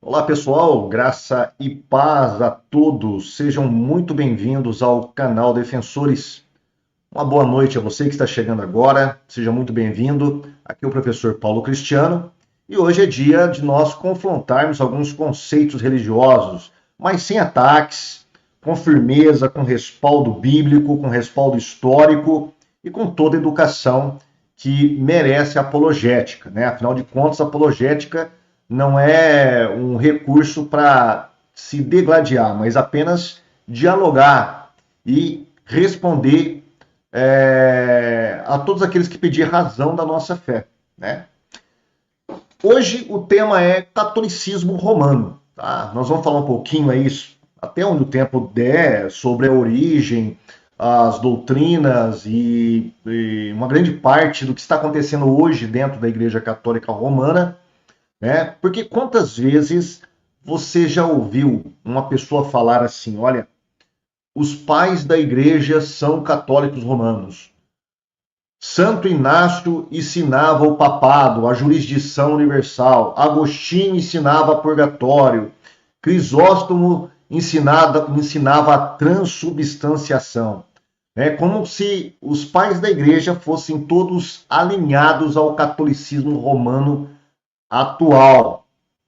Olá pessoal, graça e paz a todos. Sejam muito bem-vindos ao canal Defensores. Uma boa noite a você que está chegando agora. Seja muito bem-vindo. Aqui é o professor Paulo Cristiano e hoje é dia de nós confrontarmos alguns conceitos religiosos, mas sem ataques, com firmeza, com respaldo bíblico, com respaldo histórico e com toda a educação que merece a apologética, né? Afinal de contas, a apologética não é um recurso para se degladiar, mas apenas dialogar e responder a todos aqueles que pedirem razão da nossa fé, né? Hoje o tema é catolicismo romano, tá? Nós vamos falar um pouquinho aí, até onde o tempo der, sobre a origem, as doutrinas e uma grande parte do que está acontecendo hoje dentro da Igreja Católica Romana, né? Porque quantas vezes você já ouviu uma pessoa falar assim, olha, os pais da igreja são católicos romanos. Santo Inácio ensinava o papado, a jurisdição universal. Agostinho ensinava purgatório. Crisóstomo ensinava a transubstanciação. É como se os pais da igreja fossem todos alinhados ao catolicismo romano atual,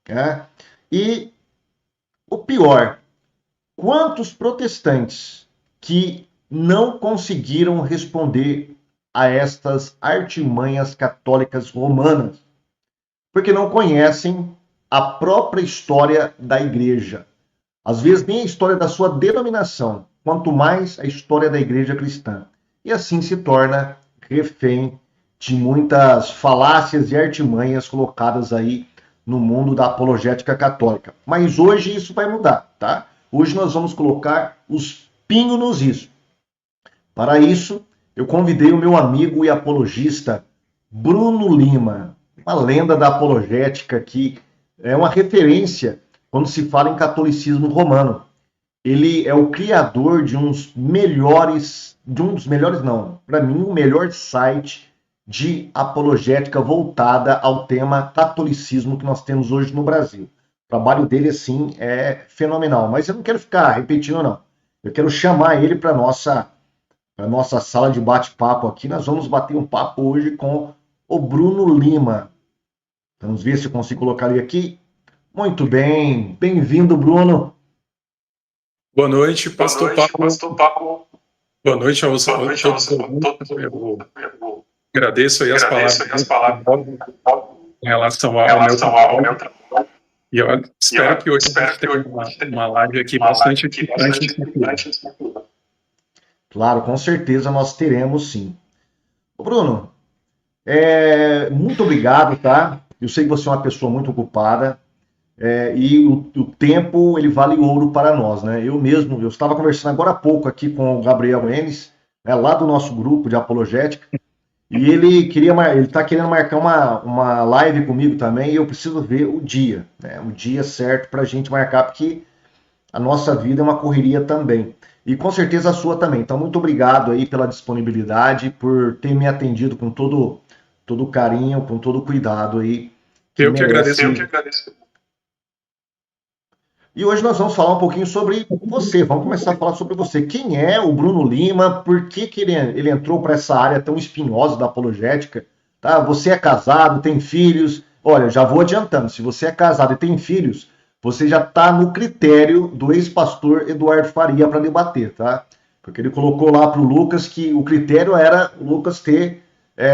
né? E o pior, quantos protestantes que não conseguiram responder a estas artimanhas católicas romanas, porque não conhecem a própria história da igreja. Às vezes nem a história da sua denominação, quanto mais a história da igreja cristã. E assim se torna refém de muitas falácias e artimanhas colocadas aí no mundo da apologética católica. Mas hoje isso vai mudar, tá? Hoje nós vamos colocar os pingos nos is. Para isso, eu convidei o meu amigo e apologista Bruno Lima, uma lenda da apologética que é uma referência quando se fala em catolicismo romano. Ele é o criador de um dos melhores não, para mim o melhor site de apologética voltada ao tema catolicismo que nós temos hoje no Brasil. O trabalho dele, assim, é fenomenal. Mas eu não quero ficar repetindo, não. Eu quero chamar ele para nossa sala de bate-papo aqui. Nós vamos bater um papo hoje com o Bruno Lima. Vamos ver se eu consigo colocar ele aqui. Muito bem. Bem-vindo, Bruno. Boa noite, Boa Pastor noite, Paulo. Pastor Paulo. Boa noite a Boa noite todos aos os ouvintes. todos. Eu Eu agradeço aí as agradeço palavras aí as palavras em relação em ao meu relação ao trabalho. meu trabalho. E eu E eu espero que hoje a espero gente que tenha hoje a gente tenha uma live aqui uma live bastante aqui edificante bastante e tranquila. edificante. Claro, com certeza nós teremos sim. Ô, Bruno, muito obrigado, tá? Eu sei que você é uma pessoa muito ocupada e o tempo ele vale ouro para nós, né? Eu estava conversando agora há pouco aqui com o Gabriel Enes, né, lá do nosso grupo de apologética, e ele está querendo marcar uma live comigo também, e eu preciso ver o dia, né? O dia certo para a gente marcar, porque a nossa vida é uma correria também. E com certeza a sua também. Então, muito obrigado aí pela disponibilidade, por ter me atendido com todo carinho, com todo cuidado aí que Eu que merece. agradeço. Eu que agradeço. E hoje nós vamos falar um pouquinho sobre você. Vamos começar a falar sobre você. Quem é o Bruno Lima? Por que ele entrou para essa área tão espinhosa da apologética? Tá? Você é casado, tem filhos. Olha, já vou adiantando. Se você é casado e tem filhos, você já está no critério do ex-pastor Eduardo Faria para debater, tá? Porque ele colocou lá para o Lucas que o critério era o Lucas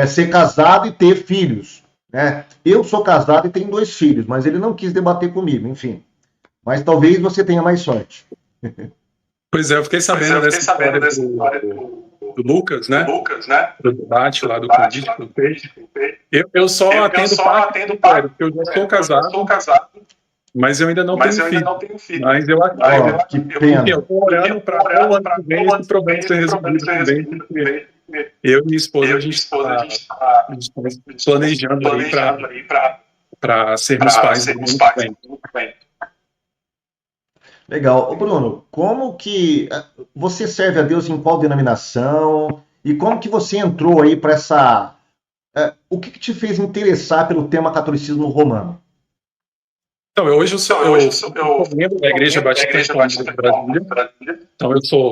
ser casado e ter filhos, né? Eu sou casado e tenho 2 filhos, mas ele não quis debater comigo, enfim. Mas talvez você tenha mais sorte. Pois é, eu fiquei sabendo dessa história do Lucas, Do né? Lucas, né? Do debate lá do Debate convite lá que do ele fez. convite que ele fez. Eu só Eu atendo só parte do atendo critério, parte porque eu já sou eu já sou casado, casado, mas eu ainda não mas tenho eu ainda filho. não tenho filho. Mas eu Mas acredito. Ó, que Enfim, pena. eu estou orando para o ano que vem esse problema ser esse problema resolvido ser também, resolvido porque também. eu e minha esposa, Eu a e minha gente esposa, está a gente está planejando aí planejando aí para sermos pais do sermos ano que pais vem. muito bem. Legal. Ô Bruno, como que você serve a Deus em qual denominação? E como que você entrou aí para o que te fez interessar pelo tema catolicismo romano? Então, hoje eu sou membro da Igreja Batista Reformada de Brasília. Então, eu sou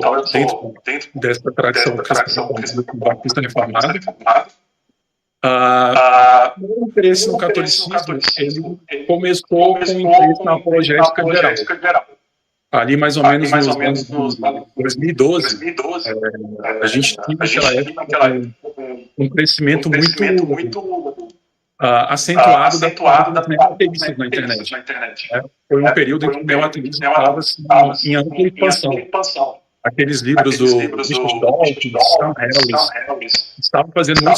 dentro dessa tradição cristã batista reformada. O interesse no catolicismo, ele começou com o interesse na apologética geral. Ali, mais ou menos nos anos de 2012, a gente tinha naquela época um crescimento muito acentuado das neoateístas na internet. Foi um período em que o neoateísmo estava em ampla expansão. Aqueles livros do Richard Dawkins, Sam Harris, estavam fazendo muito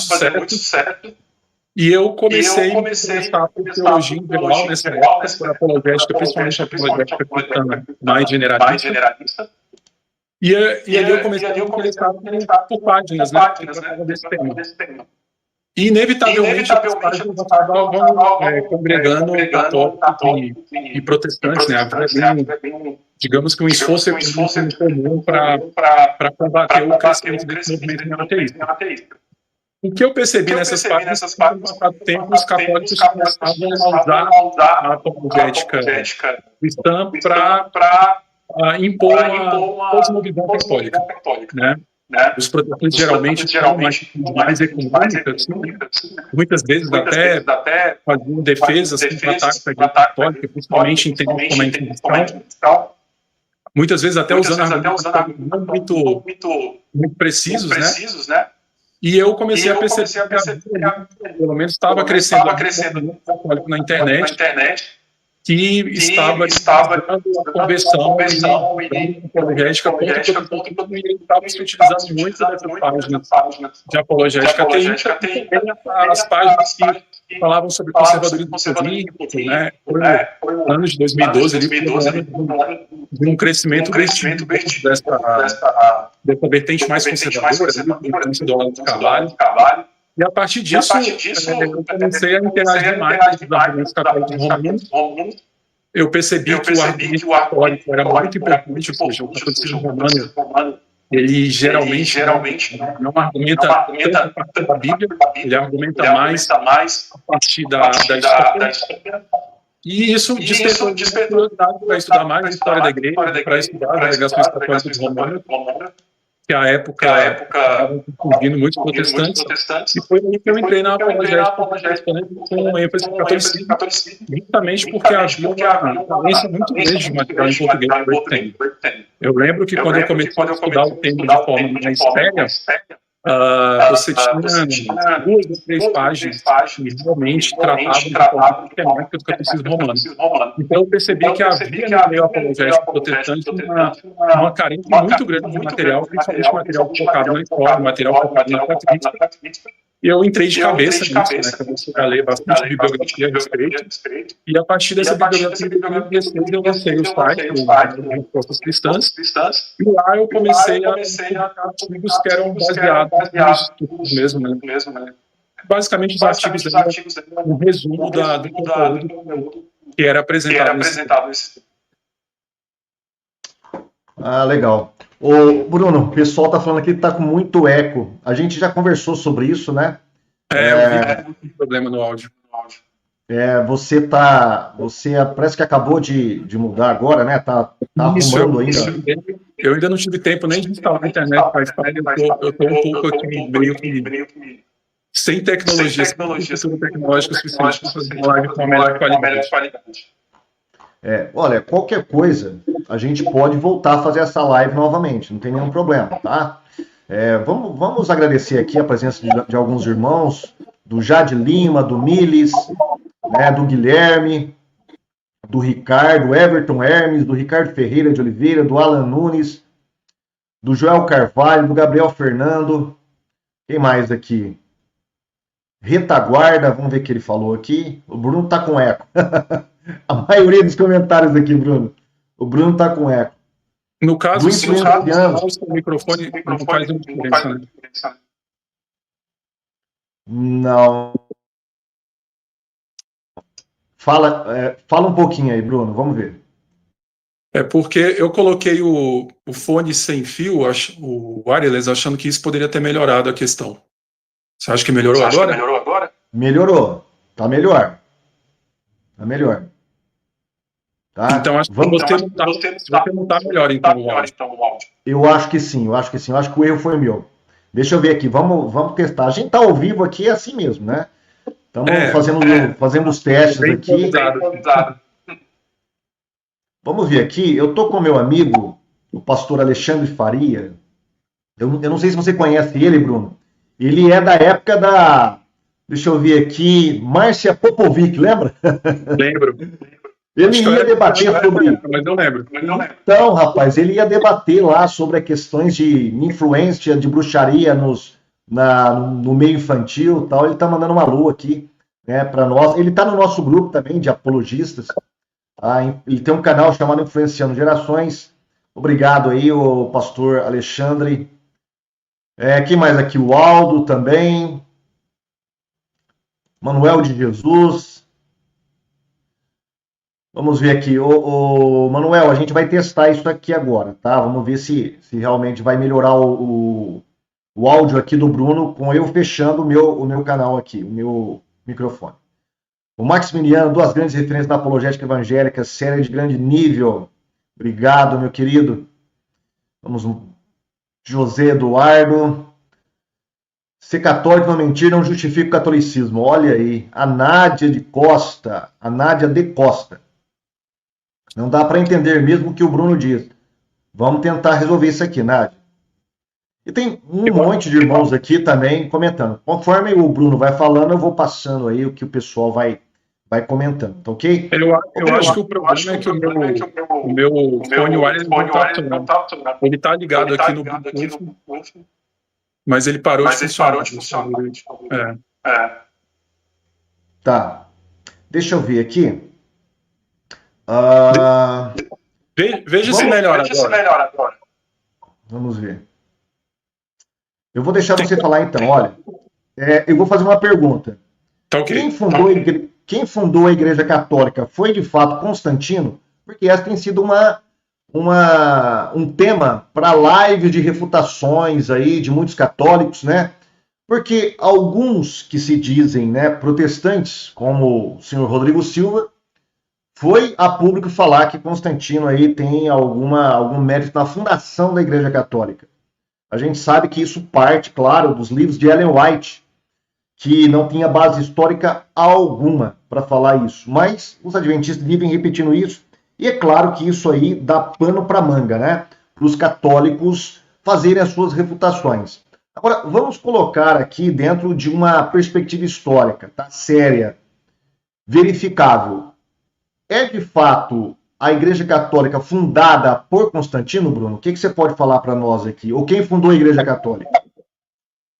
sucesso. E eu comecei a interessar por teologia em geral nessa época, por apologética, principalmente a apologética cristã mais generalista. E ali eu comecei a me interessar por páginas, né, que tratavam desse tema. E, inevitavelmente, as páginas estavam congregando católicos e protestantes, né? Havia digamos que um esforço em comum para combater o crescimento desse movimento neoateísta. O que eu percebi nessas páginas, no passado tempo, os católicos começavam a usar a apologética cristã para impor uma cosmovisão católica, né? Os protestantes geralmente mais econômicas, muitas vezes até faziam defesas contra ataques à Igreja Católica, principalmente em termos como a Inquisição, muitas vezes até usando argumentos muito precisos, né? E eu comecei a perceber que, pelo menos, estava crescendo católico na internet, que estava dando a conversão e apologética contra e ele estava se utilizando muito dessas páginas de apologética ateísta e também as páginas que falavam sobre conservadorismo político, né? Foi no ano de 2012, ele de um crescimento vertiginoso dessa vertente mais conservadora, do Olavo de Carvalho. E a partir disso, eu comecei a interagir mais com os argumentos católicos romanos. Eu percebi que o argumento católico era muito importante, ou seja, o catolicismo romano, ele geralmente não argumenta tanto a partir da Bíblia, ele argumenta mais a partir da história. E isso despertou curiosidade para estudar mais a história da igreja, para estudar as delegações católicas romanas, que à época estavam surgindo muitos protestantes, e foi aí que eu entrei na apologética com ênfase no catolicismo, justamente porque havia uma carência muito grande de material em português por esse tempo. Eu lembro que quando eu comecei a estudar o tema de forma mais séria, você tinha 2 ou 3 páginas que realmente tratavam de forma sistemática do catolicismo romano. Então eu percebi que havia no meio apologético protestante uma carência muito grande de material, principalmente material focado na história, material focado na patrística. E eu entrei de cabeça nisso, né? Comecei a ler bastante bibliografia a respeito. E a partir dessa bibliografia, eu lancei o site, as Respostas Cristãs. E lá eu comecei a publicar artigos que eram baseados nos estudos mesmo, né? Basicamente, os artigos eram um resumo do conteúdo que era apresentado nesse. Legal. Ô, Bruno, o pessoal está falando aqui que está com muito eco. A gente já conversou sobre isso, né? Eu vi um problema no áudio. Você parece que acabou de mudar agora, né? Tá arrumando ainda. Eu ainda não tive tempo nem de instalar a internet, mas eu estou um pouco aqui meio que sem tecnologia tecnológica suficiente para fazer uma live com a melhor qualidade. Olha, qualquer coisa, a gente pode voltar a fazer essa live novamente, não tem nenhum problema, tá? Vamos agradecer aqui a presença de alguns irmãos, do Jade Lima, do Miles, né, do Guilherme, do Ricardo, Everton Hermes, do Ricardo Ferreira de Oliveira, do Alan Nunes, do Joel Carvalho, do Gabriel Fernando. Quem mais aqui? Retaguarda, vamos ver o que ele falou aqui. O Bruno tá com eco. A maioria dos comentários aqui, Bruno. O Bruno tá com eco. No caso, o microfone não faz uma diferença, né? Não. Fala um pouquinho aí, Bruno, vamos ver. Porque eu coloquei o fone sem fio, o wireless, achando que isso poderia ter melhorado a questão. Você acha que melhorou agora? Melhorou. Tá melhor. Tá? Então, acho que você não tá melhor, então, o áudio. Eu acho que sim, eu acho que sim. Eu acho que o erro foi meu. Deixa eu ver aqui, vamos testar. A gente tá ao vivo aqui, é assim mesmo, né? Estamos fazendo os testes aqui. Vamos ver aqui, eu tô com meu amigo, o pastor Alexandre Faria. Eu não sei se você conhece ele, Bruno. Ele é da época da, deixa eu ver aqui, Márcia Popovic, lembra? Lembro. Ele ia debater sobre... Mas eu lembro. Então, rapaz, ele ia debater lá sobre as questões de influência, de bruxaria no meio infantil e tal. Ele tá mandando uma alô aqui, né, para nós. Ele tá no nosso grupo também de apologistas. Tá? Ele tem um canal chamado Influenciando Gerações. Obrigado aí, o pastor Alexandre. Quem mais aqui? O Aldo também. Manuel de Jesus. Vamos ver aqui. Manuel, a gente vai testar isso aqui agora, tá? Vamos ver se realmente vai melhorar o áudio aqui do Bruno com eu fechando o meu canal aqui, o meu microfone. O Maximiliano, duas grandes referências da apologética evangélica, série de grande nível. Obrigado, meu querido. Vamos, José Eduardo. Ser católico não mentir não justifica o catolicismo. Olha aí, a Nádia de Costa. Não dá para entender mesmo o que o Bruno diz. Vamos tentar resolver isso aqui, Nádia. E tem um monte de irmãos aqui também comentando. Conforme o Bruno vai falando, eu vou passando aí o que o pessoal vai comentando, tá ok? Eu acho que o problema é que o meu fone wireless não tá funcionando. Ele tá ligado aqui no Bluetooth, mas ele parou de funcionar. Tá. Deixa eu ver aqui. Veja se melhora agora. Vamos ver. Eu vou deixar você falar então. Olha, eu vou fazer uma pergunta. Tá ok. Quem fundou a Igreja Católica foi de fato Constantino? Porque essa tem sido um tema para live de refutações aí de muitos católicos, né? Porque alguns que se dizem, né, protestantes, como o senhor Rodrigo Silva, foi a público falar que Constantino aí tem algum mérito na fundação da Igreja Católica. A gente sabe que isso parte, claro, dos livros de Ellen White, que não tinha base histórica alguma para falar isso. Mas os adventistas vivem repetindo isso, e é claro que isso aí dá pano para manga, né? Para os católicos fazerem as suas refutações. Agora, vamos colocar aqui dentro de uma perspectiva histórica, tá? Séria, verificável. É de fato a Igreja Católica fundada por Constantino, Bruno? O que você pode falar para nós aqui? Ou quem fundou a Igreja Católica?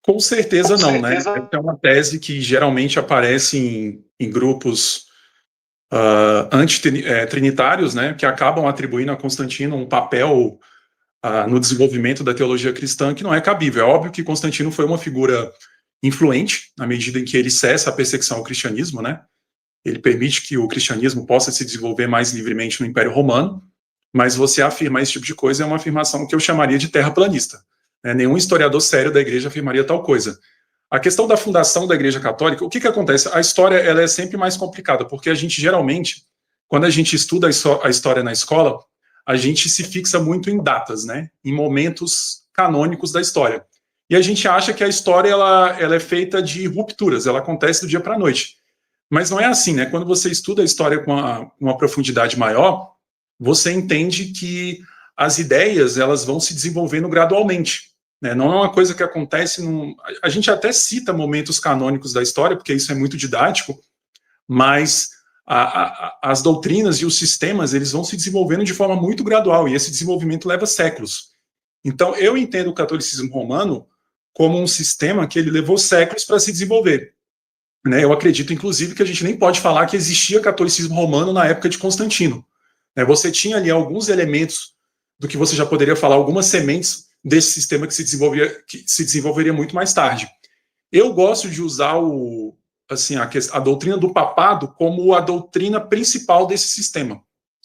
Com certeza não, né? É uma tese que geralmente aparece em grupos antitrinitários, né? Que acabam atribuindo a Constantino um papel no desenvolvimento da teologia cristã que não é cabível. É óbvio que Constantino foi uma figura influente na medida em que ele cessa a perseguição ao cristianismo, né? Ele permite que o cristianismo possa se desenvolver mais livremente no Império Romano, mas você afirmar esse tipo de coisa é uma afirmação que eu chamaria de terraplanista. Nenhum historiador sério da igreja afirmaria tal coisa. A questão da fundação da Igreja Católica, o que acontece? A história ela é sempre mais complicada, porque a gente geralmente, quando a gente estuda a história na escola, a gente se fixa muito em datas, né? Em momentos canônicos da história. E a gente acha que a história ela é feita de rupturas, ela acontece do dia para a noite. Mas não é assim, né? Quando você estuda a história com uma profundidade maior, você entende que as ideias elas vão se desenvolvendo gradualmente, né? Não é uma coisa que acontece a gente até cita momentos canônicos da história, porque isso é muito didático, mas as doutrinas e os sistemas eles vão se desenvolvendo de forma muito gradual, e esse desenvolvimento leva séculos. Então, eu entendo o catolicismo romano como um sistema que ele levou séculos para se desenvolver. Eu acredito, inclusive, que a gente nem pode falar que existia catolicismo romano na época de Constantino. Você tinha ali alguns elementos do que você já poderia falar, algumas sementes desse sistema que se desenvolveria muito mais tarde. Eu gosto de usar a doutrina do papado como a doutrina principal desse sistema.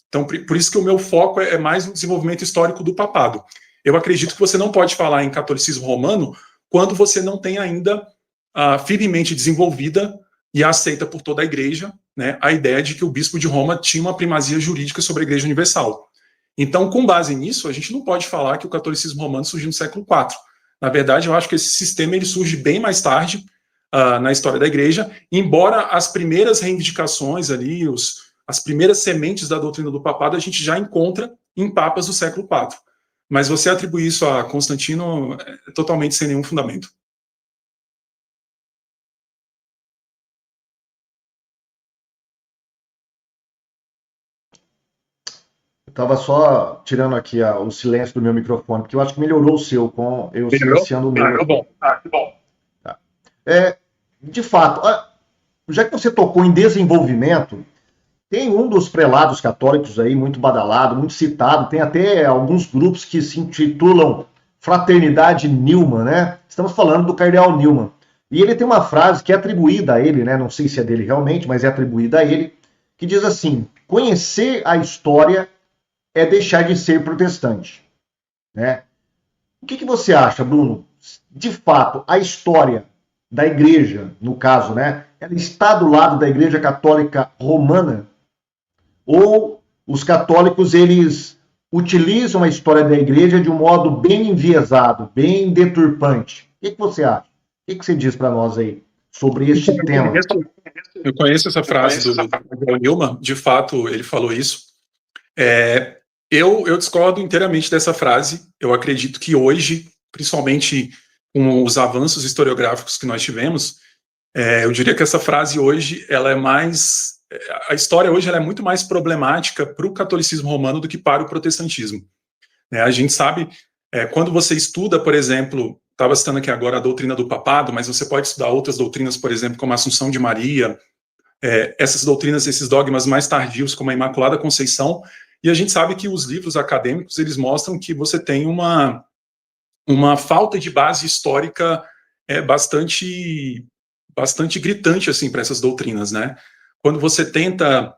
Então, por isso que o meu foco é mais no desenvolvimento histórico do papado. Eu acredito que você não pode falar em catolicismo romano quando você não tem ainda firmemente desenvolvida e aceita por toda a igreja né, a ideia de que o bispo de Roma tinha uma primazia jurídica sobre a Igreja Universal. Então, com base nisso, a gente não pode falar que o catolicismo romano surgiu no século IV. Na verdade, eu acho que esse sistema ele surge bem mais tarde na história da Igreja, embora as primeiras reivindicações ali, as primeiras sementes da doutrina do papado, a gente já encontra em papas do século IV. Mas você atribuir isso a Constantino é totalmente sem nenhum fundamento. Estava só tirando aqui o silêncio do meu microfone, porque eu acho que melhorou o seu com eu silenciando o meu. Ah, que bom. Que bom. Tá. De fato, já que você tocou em desenvolvimento, tem um dos prelados católicos aí muito badalado, muito citado, tem até alguns grupos que se intitulam Fraternidade Newman, né? Estamos falando do cardeal Newman. E ele tem uma frase que é atribuída a ele, né? Não sei se é dele realmente, mas é atribuída a ele, que diz assim: conhecer a história é deixar de ser protestante, né? O que você acha, Bruno? De fato, a história da igreja, no caso, né? Ela está do lado da Igreja Católica Romana? Ou os católicos, eles utilizam a história da igreja de um modo bem enviesado, bem deturpante? O que você acha? O que você diz para nós aí sobre este tema? Eu conheço essa frase do Newman, de fato, ele falou isso. Eu discordo inteiramente dessa frase. Eu acredito que hoje, principalmente com os avanços historiográficos que nós tivemos, eu diria que essa frase hoje, ela é mais... A história hoje ela é muito mais problemática para o catolicismo romano do que para o protestantismo. A gente sabe, quando você estuda, por exemplo, estava citando aqui agora a doutrina do papado, mas você pode estudar outras doutrinas, por exemplo, como a Assunção de Maria, essas doutrinas, esses dogmas mais tardios, como a Imaculada Conceição, e a gente sabe que os livros acadêmicos, eles mostram que você tem uma falta de base histórica bastante gritante assim, para essas doutrinas, né? Quando você tenta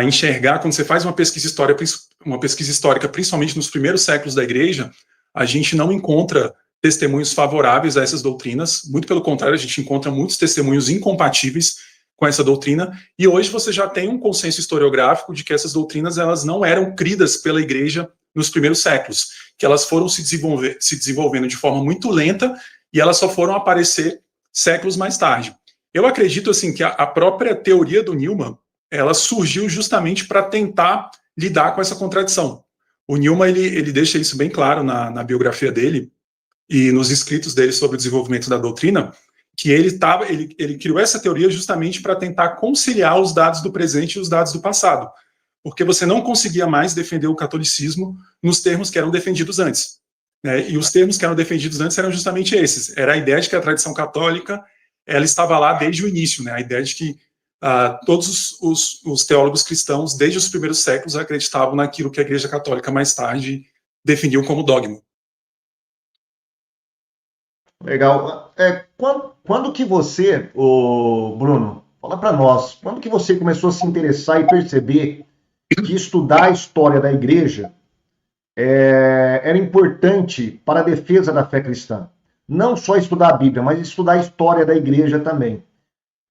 enxergar, quando você faz uma pesquisa histórica, principalmente nos primeiros séculos da Igreja, a gente não encontra testemunhos favoráveis a essas doutrinas, muito pelo contrário, a gente encontra muitos testemunhos incompatíveis com essa doutrina, e hoje você já tem um consenso historiográfico de que essas doutrinas elas não eram cridas pela Igreja nos primeiros séculos, que elas foram se desenvolvendo de forma muito lenta, e elas só foram aparecer séculos mais tarde. Eu acredito assim que a própria teoria do Newman, ela surgiu justamente para tentar lidar com essa contradição. O Newman ele deixa isso bem claro na biografia dele e nos escritos dele sobre o desenvolvimento da doutrina, que ele criou essa teoria justamente para tentar conciliar os dados do presente e os dados do passado, porque você não conseguia mais defender o catolicismo nos termos que eram defendidos antes. E os termos que eram defendidos antes eram justamente esses. Era a ideia de que a tradição católica ela estava lá desde o início, né? A ideia de que todos os teólogos cristãos, desde os primeiros séculos, acreditavam naquilo que a Igreja Católica mais tarde definiu como dogma. Legal. Quando que você, Bruno, fala para nós, quando que você começou a se interessar e perceber que estudar a história da Igreja era importante para a defesa da fé cristã? Não só estudar a Bíblia, mas estudar a história da igreja também.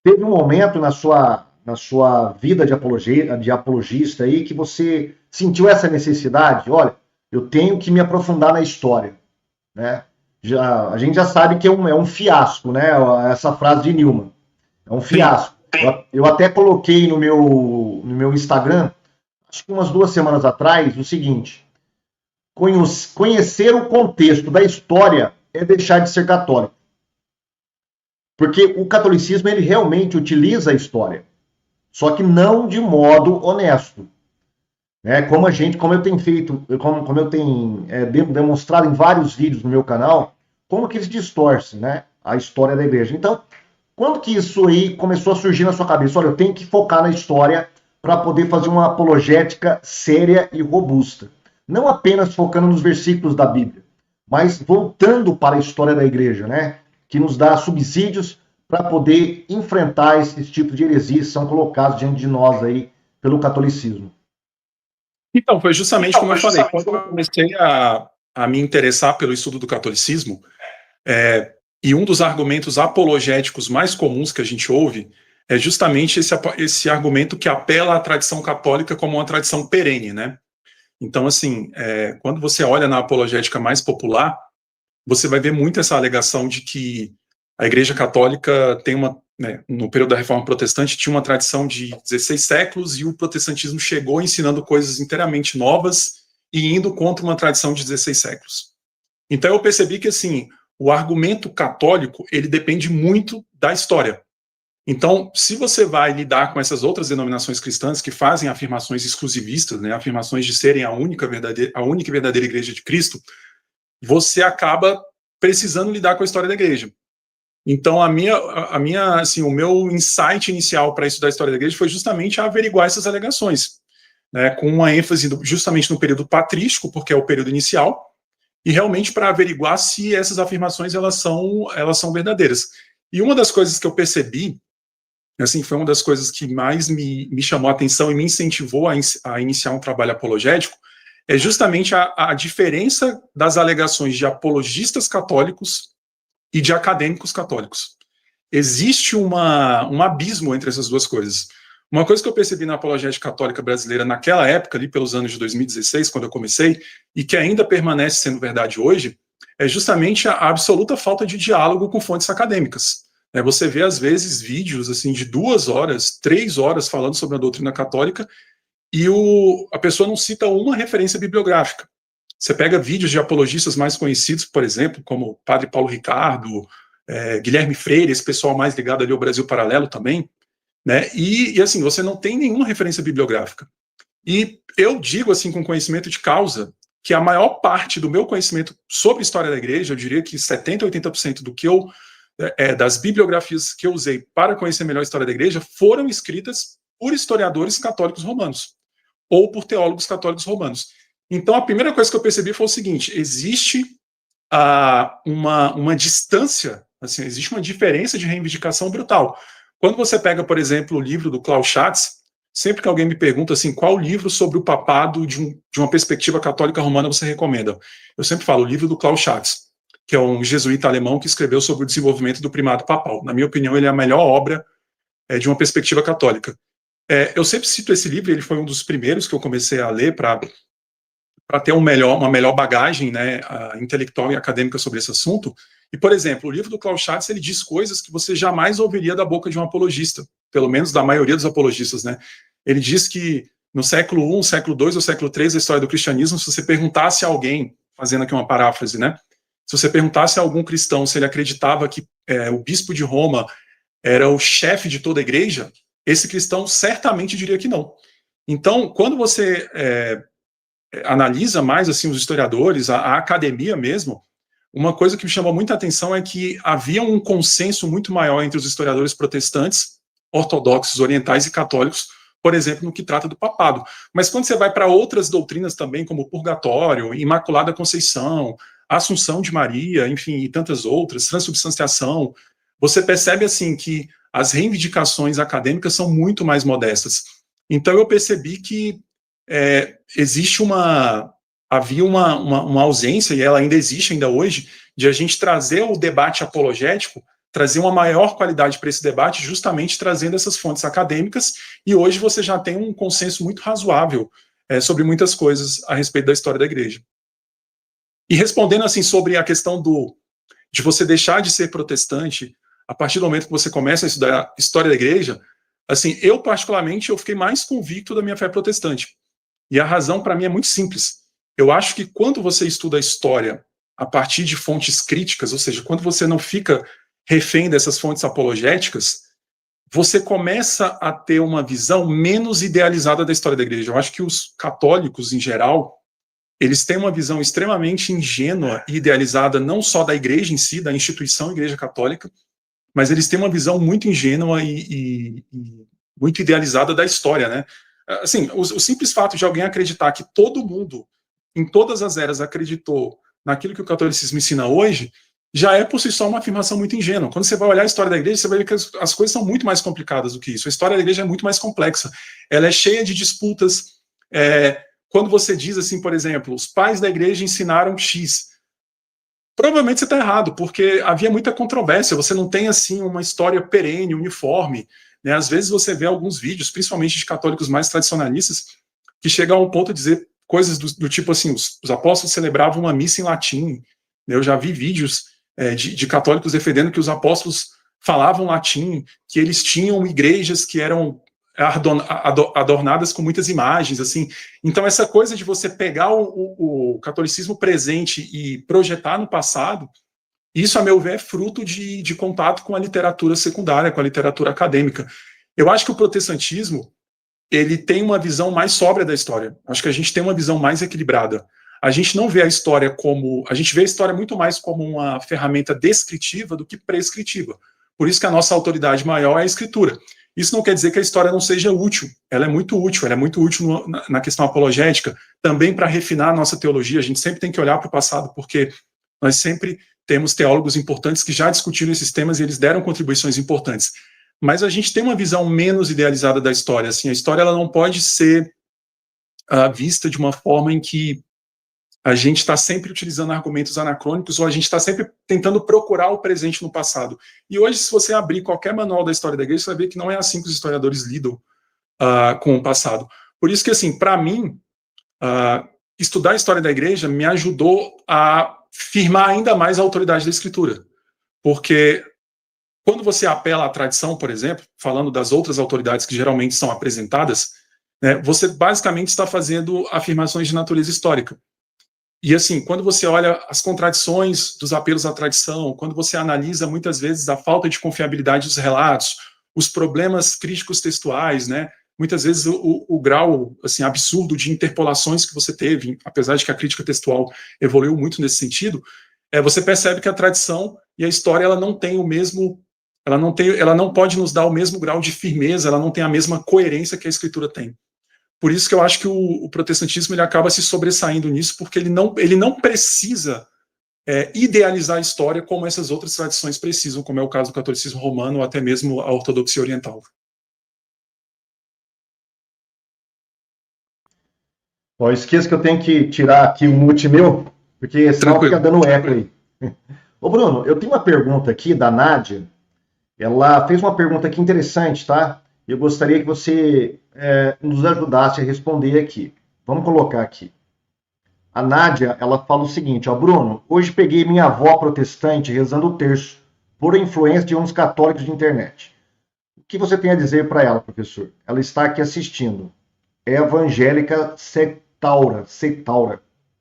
Teve um momento na sua vida de apologista aí que você sentiu essa necessidade? Olha, eu tenho que me aprofundar na história, né? A gente já sabe que é um fiasco, né? Essa frase de Newman. É um fiasco. Eu até coloquei no meu Instagram, acho que umas 2 semanas atrás, o seguinte: conhecer o contexto da história é deixar de ser católico. Porque o catolicismo, ele realmente utiliza a história, só que não de modo honesto. Né? Como eu tenho feito, como eu tenho demonstrado em vários vídeos no meu canal, como que eles distorcem, né, a história da igreja. Então, quando que isso aí começou a surgir na sua cabeça? Olha, eu tenho que focar na história para poder fazer uma apologética séria e robusta. Não apenas focando nos versículos da Bíblia, mas voltando para a história da igreja, né? Que nos dá subsídios para poder enfrentar esses tipos de heresias que são colocados diante de nós aí pelo catolicismo. Então, foi justamente como eu falei, quando eu comecei a me interessar pelo estudo do catolicismo, e um dos argumentos apologéticos mais comuns que a gente ouve é justamente esse argumento que apela à tradição católica como uma tradição perene, né? Então, assim, quando você olha na apologética mais popular, você vai ver muito essa alegação de que a Igreja Católica tem no período da Reforma Protestante, tinha uma tradição de 16 séculos e o protestantismo chegou ensinando coisas inteiramente novas e indo contra uma tradição de 16 séculos. Então eu percebi que, assim, o argumento católico, ele depende muito da história. Então, se você vai lidar com essas outras denominações cristãs que fazem afirmações exclusivistas, né, afirmações de serem a única e verdadeira Igreja de Cristo, você acaba precisando lidar com a história da Igreja. Então, assim, o meu insight inicial para estudar a história da Igreja foi justamente averiguar essas alegações, né, com uma ênfase justamente no período patrístico, porque é o período inicial, e realmente para averiguar se essas afirmações elas são verdadeiras. E uma das coisas que eu percebi, assim, foi uma das coisas que mais me chamou a atenção e me incentivou a iniciar um trabalho apologético, é justamente a diferença das alegações de apologistas católicos e de acadêmicos católicos. Existe um abismo entre essas duas coisas. Uma coisa que eu percebi na apologética católica brasileira naquela época, ali pelos anos de 2016, quando eu comecei, e que ainda permanece sendo verdade hoje, é justamente a absoluta falta de diálogo com fontes acadêmicas. Você vê, às vezes, vídeos assim, de 2 horas, 3 horas falando sobre a doutrina católica e a pessoa não cita uma referência bibliográfica. Você pega vídeos de apologistas mais conhecidos, por exemplo, como o Padre Paulo Ricardo, Guilherme Freire, esse pessoal mais ligado ali ao Brasil Paralelo também, né? E assim, você não tem nenhuma referência bibliográfica. E eu digo, assim, com conhecimento de causa, que a maior parte do meu conhecimento sobre história da igreja, eu diria que 70%, 80% do que das bibliografias que eu usei para conhecer melhor a história da igreja foram escritas por historiadores católicos romanos ou por teólogos católicos romanos. Então, a primeira coisa que eu percebi foi o seguinte: existe uma distância, assim, existe uma diferença de reivindicação brutal. Quando você pega, por exemplo, o livro do Klaus Schatz, sempre que alguém me pergunta assim, qual livro sobre o papado de uma perspectiva católica romana você recomenda? Eu sempre falo o livro do Klaus Schatz, que é um jesuíta alemão que escreveu sobre o desenvolvimento do primado papal. Na minha opinião, ele é a melhor obra de uma perspectiva católica. Eu sempre cito esse livro, ele foi um dos primeiros que eu comecei a ler para ter uma melhor bagagem, né, intelectual e acadêmica sobre esse assunto. E, por exemplo, o livro do Klaus Schatz, ele diz coisas que você jamais ouviria da boca de um apologista, pelo menos da maioria dos apologistas, né? Ele diz que no século I, século II ou século III da história do cristianismo, se você perguntasse a alguém, fazendo aqui uma paráfrase, né, se você perguntasse a algum cristão se ele acreditava que o bispo de Roma era o chefe de toda a igreja, esse cristão certamente diria que não. Então, quando você analisa mais assim os historiadores, a academia mesmo, uma coisa que me chamou muita atenção é que havia um consenso muito maior entre os historiadores protestantes, ortodoxos, orientais e católicos, por exemplo, no que trata do papado. Mas quando você vai para outras doutrinas também, como o purgatório, Imaculada Conceição, Assunção de Maria, enfim, e tantas outras, transubstanciação, você percebe assim que as reivindicações acadêmicas são muito mais modestas. Então eu percebi que havia uma ausência, e ela ainda existe ainda hoje, de a gente trazer o debate apologético, trazer uma maior qualidade para esse debate, justamente trazendo essas fontes acadêmicas, e hoje você já tem um consenso muito razoável sobre muitas coisas a respeito da história da igreja. E respondendo assim sobre a questão de você deixar de ser protestante a partir do momento que você começa a estudar a história da igreja, assim, eu particularmente eu fiquei mais convicto da minha fé protestante. E a razão para mim é muito simples. Eu acho que quando você estuda a história a partir de fontes críticas, ou seja, quando você não fica refém dessas fontes apologéticas, você começa a ter uma visão menos idealizada da história da igreja. Eu acho que os católicos, em geral, eles têm uma visão extremamente ingênua e idealizada não só da igreja em si, da instituição Igreja Católica, mas eles têm uma visão muito ingênua e muito idealizada da história, né? Assim, o simples fato de alguém acreditar que todo mundo, em todas as eras, acreditou naquilo que o catolicismo ensina hoje, já é por si só uma afirmação muito ingênua. Quando você vai olhar a história da igreja, você vai ver que as coisas são muito mais complicadas do que isso. A história da igreja é muito mais complexa. Ela é cheia de disputas. Quando você diz assim, por exemplo, os pais da igreja ensinaram X, provavelmente você está errado, porque havia muita controvérsia. Você não tem assim uma história perene, uniforme. né? Às vezes você vê alguns vídeos, principalmente de católicos mais tradicionalistas, que chegam a um ponto de dizer coisas do tipo assim, os apóstolos celebravam uma missa em latim. Eu já vi vídeos de católicos defendendo que os apóstolos falavam latim, que eles tinham igrejas que eram adornadas com muitas imagens, assim. Então, essa coisa de você pegar o catolicismo presente e projetar no passado, isso, a meu ver, é fruto de contato com a literatura secundária, com a literatura acadêmica. Eu acho que o protestantismo, ele tem uma visão mais sóbria da história. Acho que a gente tem uma visão mais equilibrada. A gente não vê a história como... A gente vê a história muito mais como uma ferramenta descritiva do que prescritiva. Por isso que a nossa autoridade maior é a escritura. Isso não quer dizer que a história não seja útil. Ela é muito útil na questão apologética, também para refinar a nossa teologia. A gente sempre tem que olhar para o passado, porque nós sempre temos teólogos importantes que já discutiram esses temas e eles deram contribuições importantes. Mas a gente tem uma visão menos idealizada da história. Assim, a história ela não pode ser vista de uma forma em que a gente está sempre utilizando argumentos anacrônicos ou a gente está sempre tentando procurar o presente no passado. E hoje, se você abrir qualquer manual da história da igreja, você vai ver que não é assim que os historiadores lidam com o passado. Por isso que, assim, para mim, estudar a história da igreja me ajudou a firmar ainda mais a autoridade da escritura. Porque quando você apela à tradição, por exemplo, falando das outras autoridades que geralmente são apresentadas, né, você basicamente está fazendo afirmações de natureza histórica. E assim, quando você olha as contradições dos apelos à tradição, quando você analisa muitas vezes a falta de confiabilidade dos relatos, os problemas críticos textuais, né, muitas vezes o grau assim, absurdo de interpolações que você teve, apesar de que a crítica textual evoluiu muito nesse sentido, você percebe que a tradição e a história ela não tem o mesmo, ela não pode nos dar o mesmo grau de firmeza, ela não tem a mesma coerência que a escritura tem. Por isso que eu acho que o protestantismo ele acaba se sobressaindo nisso, porque ele não precisa idealizar a história como essas outras tradições precisam, como é o caso do catolicismo romano ou até mesmo a ortodoxia oriental. Ó, esqueça que eu tenho que tirar aqui o mute meu, porque senão fica dando eco aí. Ô Bruno, eu tenho uma pergunta aqui da Nádia. Ela fez uma pergunta aqui interessante, tá? Eu gostaria que você nos ajudasse a responder aqui. Vamos colocar aqui. A Nádia, ela fala o seguinte, ó, Bruno, hoje peguei minha avó protestante rezando o terço, por influência de uns católicos de internet. O que você tem a dizer para ela, professor? Ela está aqui assistindo. É evangélica Cetaura.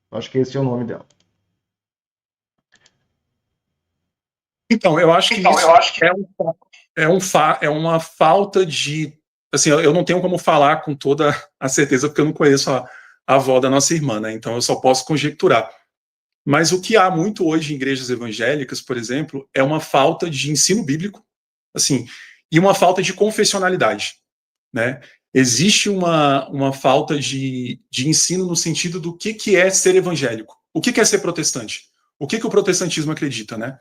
Acho que esse é o nome dela. Então, eu acho que é uma falta de... Assim, eu não tenho como falar com toda a certeza, porque eu não conheço a avó da nossa irmã, né? Então eu só posso conjecturar. Mas o que há muito hoje em igrejas evangélicas, por exemplo, é uma falta de ensino bíblico, assim, e uma falta de confessionalidade, né? Existe uma falta de ensino no sentido do que é ser evangélico, o que é ser protestante, o que o protestantismo acredita, né?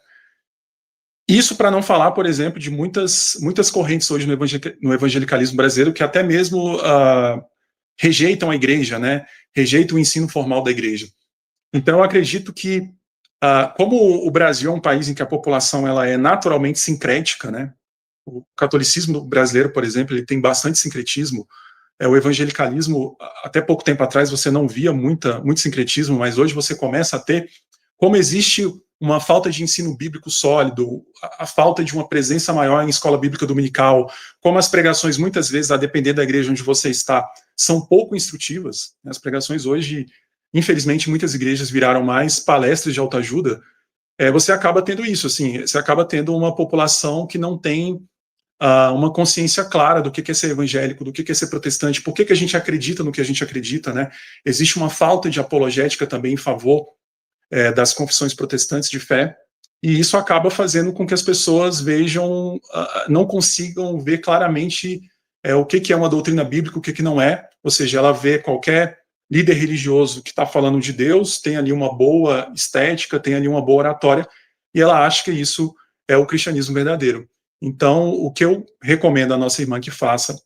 Isso para não falar, por exemplo, de muitas correntes hoje no evangelicalismo brasileiro que até mesmo rejeitam a igreja, né? Rejeitam o ensino formal da igreja. Então, eu acredito que, como o Brasil é um país em que a população ela é naturalmente sincrética, né? O catolicismo brasileiro, por exemplo, ele tem bastante sincretismo. O evangelicalismo, até pouco tempo atrás, você não via muito sincretismo, mas hoje você começa a ter, como existe uma falta de ensino bíblico sólido, a falta de uma presença maior em escola bíblica dominical, como as pregações, muitas vezes, a depender da igreja onde você está, são pouco instrutivas. As pregações hoje, infelizmente, muitas igrejas viraram mais palestras de autoajuda. Você acaba tendo isso, assim, você acaba tendo uma população que não tem uma consciência clara do que é ser evangélico, do que é ser protestante, por que a gente acredita no que a gente acredita, né? Existe uma falta de apologética também em favor das confissões protestantes de fé, e isso acaba fazendo com que as pessoas vejam, não consigam ver claramente o que é uma doutrina bíblica, o que não é, ou seja, ela vê qualquer líder religioso que está falando de Deus, tem ali uma boa estética, tem ali uma boa oratória, e ela acha que isso é o cristianismo verdadeiro. Então, o que eu recomendo à nossa irmã que faça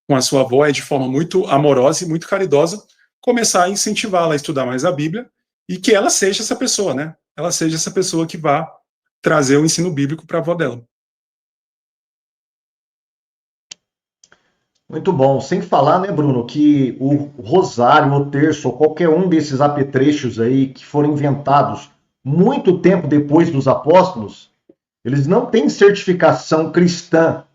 com a sua avó é, de forma muito amorosa e muito caridosa, começar a incentivá-la a estudar mais a Bíblia, e que ela seja essa pessoa, né? Ela seja essa pessoa que vá trazer o ensino bíblico para a avó dela. Muito bom. Sem falar, né, Bruno, que o rosário, o terço, ou qualquer um desses apetrechos aí que foram inventados muito tempo depois dos apóstolos, eles não têm certificação cristã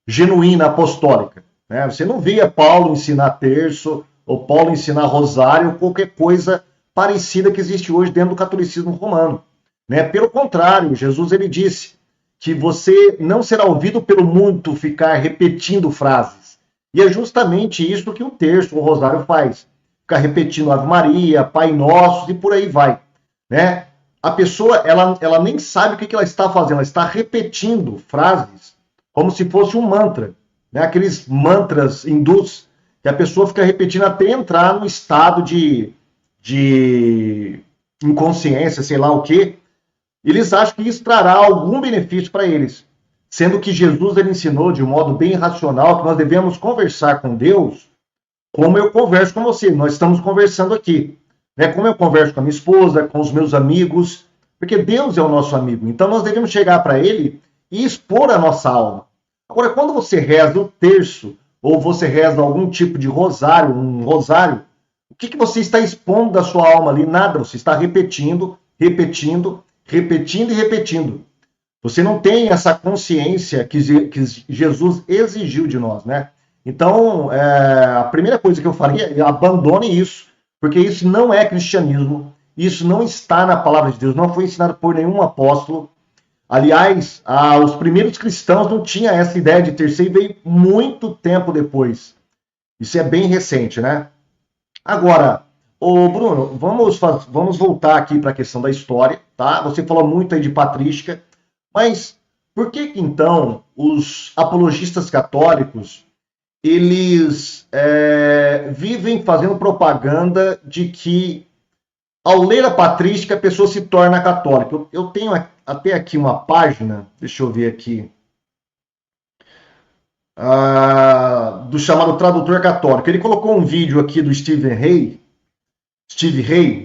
genuína apostólica, né? Você não via Paulo ensinar terço ou Paulo ensinar rosário ou qualquer coisa parecida que existe hoje dentro do catolicismo romano, né? Pelo contrário, Jesus ele disse que você não será ouvido pelo muito ficar repetindo frases. E é justamente isso que o terço, o rosário faz. Ficar repetindo Ave Maria, Pai Nosso e por aí vai, né? A pessoa, ela nem sabe o que ela está fazendo, ela está repetindo frases como se fosse um mantra, né? Aqueles mantras hindus que a pessoa fica repetindo até entrar no estado de inconsciência, sei lá o quê. Eles acham que isso trará algum benefício para eles, sendo que Jesus ele ensinou de um modo bem racional que nós devemos conversar com Deus como eu converso com você. Nós estamos conversando aqui, né? Como eu converso com a minha esposa, com os meus amigos, porque Deus é o nosso amigo. Então nós devemos chegar para Ele e expor a nossa alma. Agora, quando você reza o terço ou você reza algum tipo de rosário, um rosário, o que você está expondo da sua alma ali? Nada. Você está repetindo, repetindo, repetindo e repetindo. Você não tem essa consciência que Jesus exigiu de nós, né? Então, a primeira coisa que eu faria é abandone isso, porque isso não é cristianismo, isso não está na palavra de Deus, não foi ensinado por nenhum apóstolo. Aliás, os primeiros cristãos não tinham essa ideia de terceiro, veio muito tempo depois. Isso é bem recente, né? Agora, ô Bruno, vamos voltar aqui para a questão da história, tá? Você falou muito aí de patrística, mas por que então os apologistas católicos eles vivem fazendo propaganda de que ao ler a patrística a pessoa se torna católica? Eu tenho até aqui uma página, deixa eu ver aqui, do chamado Tradutor Católico. Ele colocou um vídeo aqui do Steve Hay,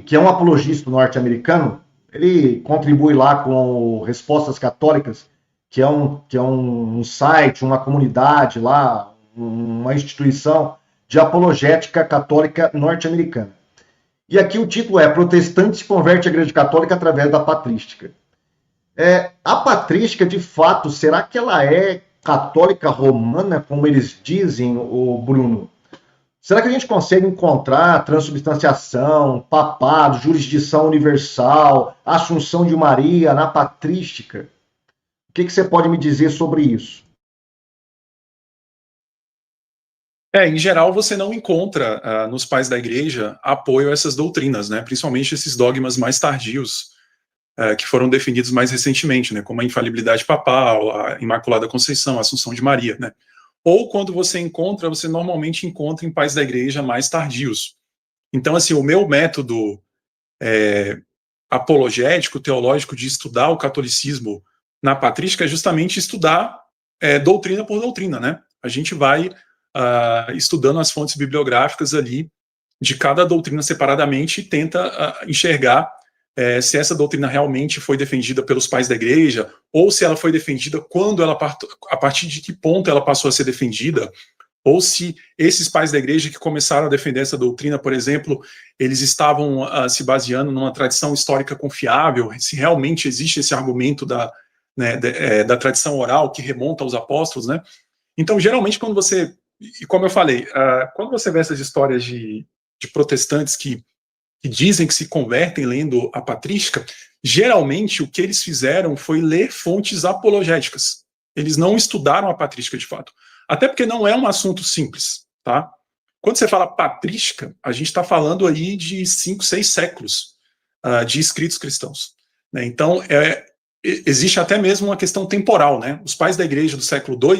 que é um apologista norte-americano. Ele contribui lá com o Respostas Católicas, que é um site, uma comunidade lá, uma instituição de apologética católica norte-americana. E aqui o título é Protestante se converte à Igreja Católica através da patrística. A patrística, de fato, será que ela é católica romana, como eles dizem, o Bruno? Será que a gente consegue encontrar transubstanciação, papado, jurisdição universal, assunção de Maria na patrística? O que você pode me dizer sobre isso? Em geral, você não encontra nos pais da igreja apoio a essas doutrinas, né? Principalmente esses dogmas mais tardios, que foram definidos mais recentemente, né? Como a infalibilidade papal, a Imaculada Conceição, a Assunção de Maria, né? Ou quando você encontra, você normalmente encontra em pais da igreja mais tardios. Então, assim, o meu método apologético, teológico, de estudar o catolicismo na patrística é justamente estudar doutrina por doutrina, né? A gente vai estudando as fontes bibliográficas ali de cada doutrina separadamente e tenta enxergar se essa doutrina realmente foi defendida pelos pais da igreja ou se ela foi defendida quando ela a partir de que ponto ela passou a ser defendida, ou se esses pais da igreja que começaram a defender essa doutrina, por exemplo, eles estavam se baseando numa tradição histórica confiável, se realmente existe esse argumento da tradição oral que remonta aos apóstolos, né? Então, geralmente, quando você, e como eu falei, quando você vê essas histórias de protestantes que dizem que se convertem lendo a patrística, geralmente o que eles fizeram foi ler fontes apologéticas. Eles não estudaram a patrística de fato. Até porque não é um assunto simples, tá? Quando você fala patrística, a gente está falando aí de 5, 6 séculos de escritos cristãos, né? Então, existe até mesmo uma questão temporal, né? Os pais da igreja do século II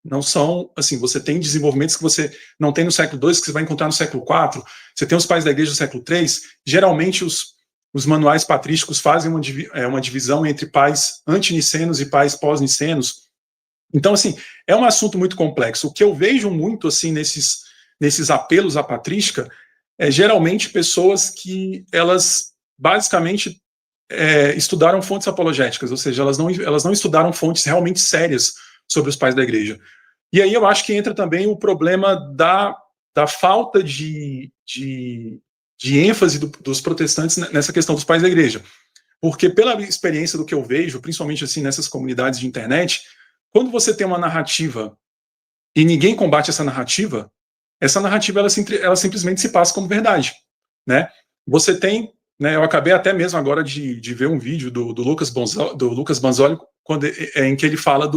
não são, assim, você tem desenvolvimentos que você não tem no século II, que você vai encontrar no século IV, você tem os pais da igreja do século III, geralmente os manuais patrísticos fazem uma divisão entre pais antinicenos e pais pós-nicenos. Então, assim, é um assunto muito complexo. O que eu vejo muito, assim, nesses apelos à patrística, geralmente pessoas que elas, basicamente, estudaram fontes apologéticas, ou seja, elas não estudaram fontes realmente sérias sobre os pais da igreja. E aí eu acho que entra também o problema da falta de ênfase dos protestantes nessa questão dos pais da igreja. Porque pela experiência do que eu vejo, principalmente assim nessas comunidades de internet, quando você tem uma narrativa e ninguém combate essa narrativa ela simplesmente se passa como verdade, né? Você tem, né, eu acabei até mesmo agora de ver um vídeo do Lucas Banzoli em que ele fala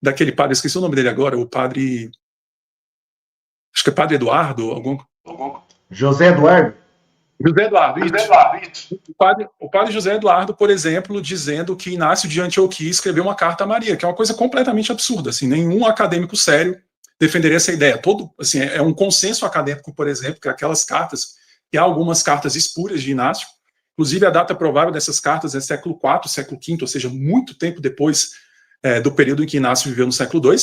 daquele padre, esqueci o nome dele agora, o padre, acho que é padre Eduardo, José Eduardo? José Eduardo, isso. O padre José Eduardo, por exemplo, dizendo que Inácio de Antioquia escreveu uma carta a Maria, que é uma coisa completamente absurda, assim, nenhum acadêmico sério defenderia essa ideia. Assim, é um consenso acadêmico, por exemplo, que aquelas cartas, que há algumas cartas espúrias de Inácio, inclusive a data provável dessas cartas é século IV, século V, ou seja, muito tempo depois do período em que Inácio viveu no século II,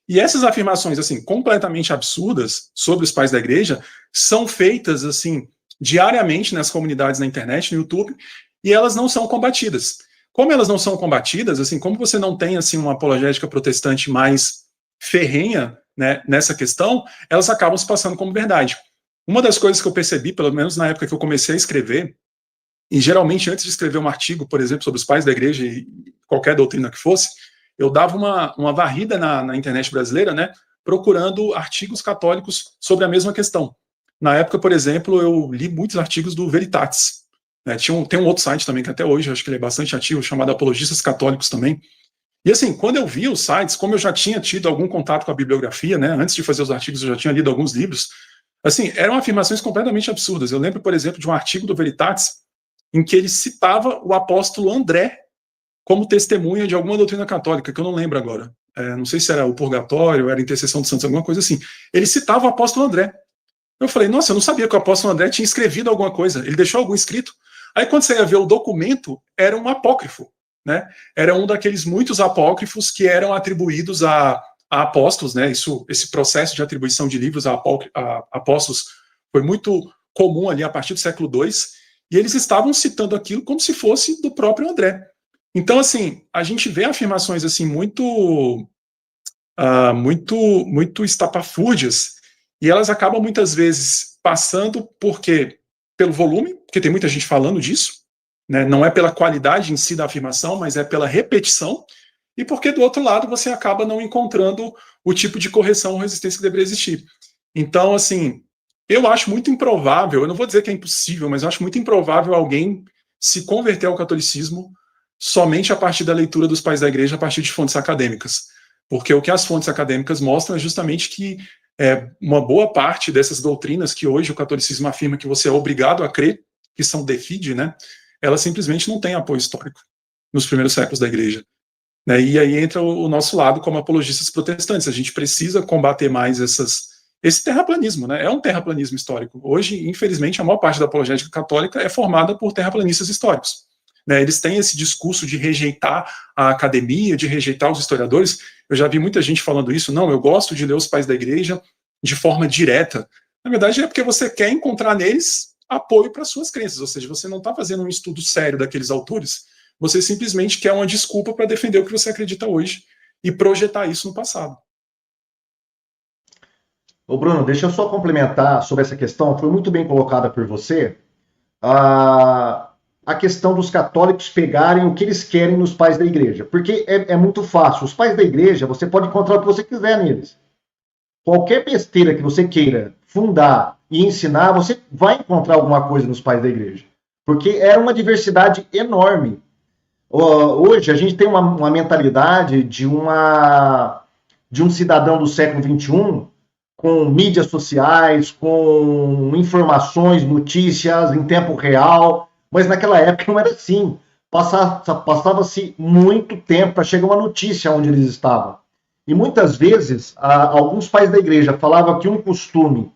e essas afirmações, assim, completamente absurdas sobre os pais da igreja, são feitas, assim, diariamente nas comunidades na internet, no YouTube, e elas não são combatidas. Como elas não são combatidas, assim, como você não tem, assim, uma apologética protestante mais ferrenha, né, nessa questão, elas acabam se passando como verdade. Uma das coisas que eu percebi, pelo menos na época que eu comecei a escrever, e geralmente antes de escrever um artigo, por exemplo, sobre os pais da igreja e qualquer doutrina que fosse, eu dava uma varrida na internet brasileira, né, procurando artigos católicos sobre a mesma questão. Na época, por exemplo, eu li muitos artigos do Veritatis. Né, tem um outro site também, que até hoje eu acho que ele é bastante ativo, chamado Apologistas Católicos também. E assim, quando eu vi os sites, como eu já tinha tido algum contato com a bibliografia, né, antes de fazer os artigos eu já tinha lido alguns livros, assim, eram afirmações completamente absurdas. Eu lembro, por exemplo, de um artigo do Veritatis em que ele citava o apóstolo André como testemunha de alguma doutrina católica, que eu não lembro agora. Não sei se era o purgatório, era a intercessão dos santos, alguma coisa assim. Ele citava o apóstolo André. Eu falei, nossa, eu não sabia que o apóstolo André tinha escrevido alguma coisa. Ele deixou algum escrito. Aí quando você ia ver o documento, era um apócrifo. Né? Era um daqueles muitos apócrifos que eram atribuídos a apóstolos. Né? Esse processo de atribuição de livros a apóstolos foi muito comum ali a partir do século II, e eles estavam citando aquilo como se fosse do próprio André. Então, assim, a gente vê afirmações assim muito estapafúrdias, e elas acabam muitas vezes passando pelo volume, porque tem muita gente falando disso, né? Não é pela qualidade em si da afirmação, mas é pela repetição, e porque do outro lado você acaba não encontrando o tipo de correção ou resistência que deveria existir. Então, assim, eu acho muito improvável, eu não vou dizer que é impossível, mas eu acho muito improvável alguém se converter ao catolicismo somente a partir da leitura dos pais da igreja, a partir de fontes acadêmicas. Porque o que as fontes acadêmicas mostram é justamente que uma boa parte dessas doutrinas que hoje o catolicismo afirma que você é obrigado a crer, que são de fide, né, elas simplesmente não têm apoio histórico nos primeiros séculos da igreja. Né, e aí entra o nosso lado como apologistas protestantes. A gente precisa combater mais esse terraplanismo, né? É um terraplanismo histórico. Hoje, infelizmente, a maior parte da apologética católica é formada por terraplanistas históricos. Né, eles têm esse discurso de rejeitar a academia, de rejeitar os historiadores. Eu já vi muita gente falando isso. Não, eu gosto de ler os pais da igreja de forma direta. Na verdade, é porque você quer encontrar neles apoio para suas crenças, ou seja, você não está fazendo um estudo sério daqueles autores, você simplesmente quer uma desculpa para defender o que você acredita hoje e projetar isso no passado. Ô Bruno, deixa eu só complementar sobre essa questão, foi muito bem colocada por você. A questão dos católicos pegarem o que eles querem nos pais da igreja. Porque é muito fácil. Os pais da igreja, você pode encontrar o que você quiser neles. Qualquer besteira que você queira fundar e ensinar, você vai encontrar alguma coisa nos pais da igreja. Porque era uma diversidade enorme. Hoje, a gente tem uma mentalidade de um cidadão do século XXI com mídias sociais, com informações, notícias em tempo real. Mas naquela época não era assim. Passava-se muito tempo para chegar uma notícia onde eles estavam. E muitas vezes, alguns pais da igreja falavam que um costume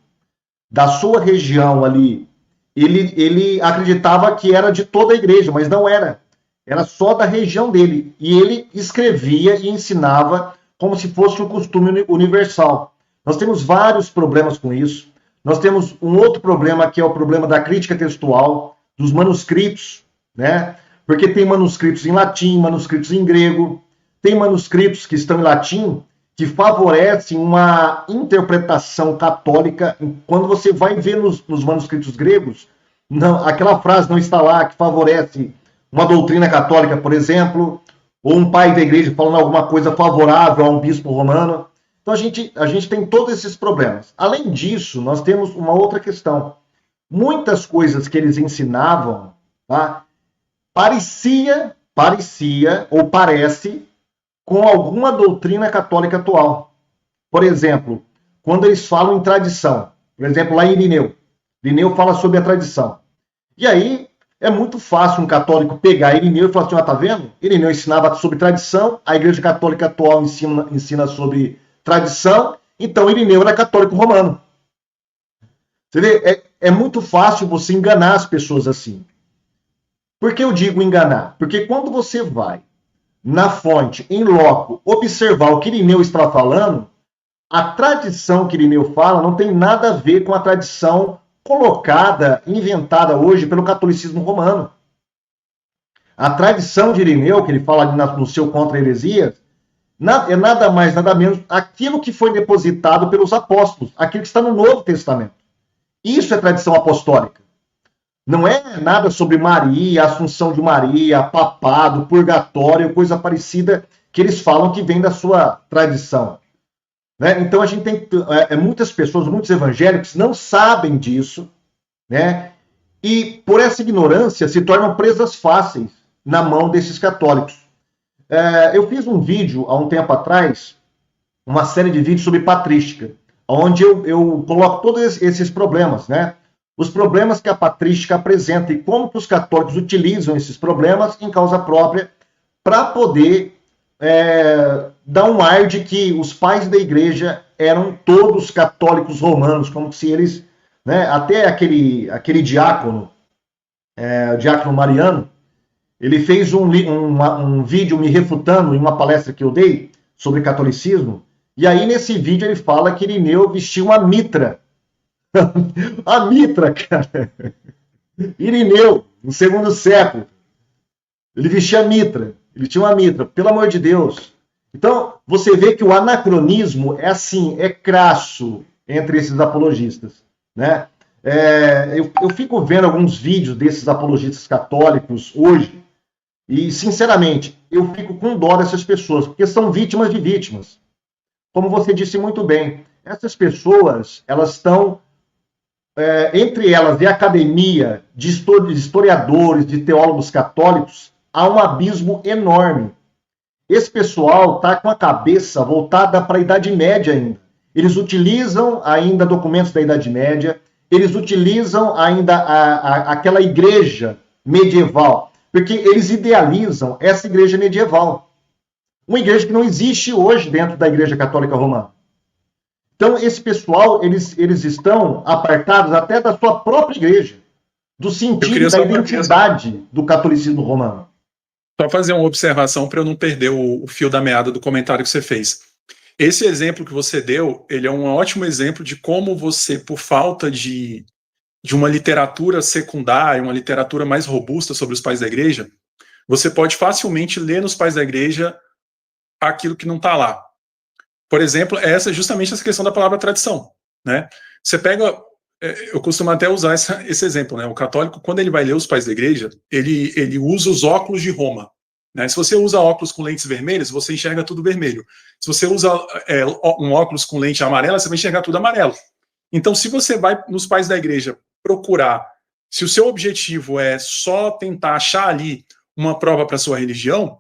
da sua região ali, ele acreditava que era de toda a igreja, mas não era. Era só da região dele. E ele escrevia e ensinava como se fosse um costume universal. Nós temos vários problemas com isso. Nós temos um outro problema, que é o problema da crítica textual, dos manuscritos, né? Porque tem manuscritos em latim, manuscritos em grego, tem manuscritos que estão em latim que favorecem uma interpretação católica. Quando você vai ver nos manuscritos gregos, não, aquela frase não está lá, que favorece uma doutrina católica, por exemplo, ou um pai da igreja falando alguma coisa favorável a um bispo romano. Então a gente tem todos esses problemas. Além disso, nós temos uma outra questão. Muitas coisas que eles ensinavam, tá, parecia ou parece com alguma doutrina católica atual. Por exemplo, quando eles falam em tradição, por exemplo, lá em Irineu fala sobre a tradição. E aí é muito fácil um católico pegar Irineu e falar assim, tá vendo? Irineu ensinava sobre tradição, a Igreja Católica atual ensina sobre tradição, então Irineu era católico romano. Você vê, é muito fácil você enganar as pessoas assim. Por que eu digo enganar? Porque quando você vai na fonte, em loco, observar o que Irineu está falando, a tradição que Irineu fala não tem nada a ver com a tradição colocada, inventada hoje pelo catolicismo romano. A tradição de Irineu, que ele fala ali no seu Contra Heresias, é nada mais, nada menos aquilo que foi depositado pelos apóstolos, aquilo que está no Novo Testamento. Isso é tradição apostólica. Não é nada sobre Maria, Assunção de Maria, papado, purgatório, coisa parecida que eles falam que vem da sua tradição. Né? Então a gente tem muitas pessoas, muitos evangélicos não sabem disso, né? E por essa ignorância se tornam presas fáceis na mão desses católicos. Eu fiz um vídeo há um tempo atrás, uma série de vídeos sobre patrística, onde eu coloco todos esses problemas, né? Os problemas que a patrística apresenta e como que os católicos utilizam esses problemas em causa própria para poder dar um ar de que os pais da igreja eram todos católicos romanos, como se eles, né, até aquele diácono, o diácono Mariano, ele fez um vídeo me refutando em uma palestra que eu dei sobre catolicismo, e aí nesse vídeo ele fala que Irineu vestiu uma mitra. A mitra, cara. Irineu, no segundo século, ele vestia mitra. Ele tinha uma mitra, pelo amor de Deus. Então, você vê que o anacronismo é assim, é crasso entre esses apologistas. Né? Eu fico vendo alguns vídeos desses apologistas católicos hoje e, sinceramente, eu fico com dó dessas pessoas, porque são vítimas de vítimas. Como você disse muito bem, essas pessoas, elas estão, entre elas e a academia de historiadores, de teólogos católicos, há um abismo enorme. Esse pessoal está com a cabeça voltada para a Idade Média ainda. Eles utilizam ainda documentos da Idade Média, eles utilizam ainda aquela igreja medieval, porque eles idealizam essa igreja medieval. Uma igreja que não existe hoje dentro da Igreja Católica Romana. Então, esse pessoal, eles estão apartados até da sua própria igreja, do sentido da identidade do catolicismo romano. Só fazer uma observação para eu não perder o fio da meada do comentário que você fez. Esse exemplo que você deu, ele é um ótimo exemplo de como você, por falta de uma literatura secundária, uma literatura mais robusta sobre os pais da igreja, você pode facilmente ler nos pais da igreja aquilo que não está lá. Por exemplo, justamente essa questão da palavra tradição. Né? Você pega... Eu costumo até usar esse exemplo, né? O católico, quando ele vai ler os pais da igreja, ele usa os óculos de Roma. Né? Se você usa óculos com lentes vermelhas, você enxerga tudo vermelho. Se você usa um óculos com lente amarela, você vai enxergar tudo amarelo. Então, se você vai nos pais da igreja procurar, se o seu objetivo é só tentar achar ali uma prova para a sua religião,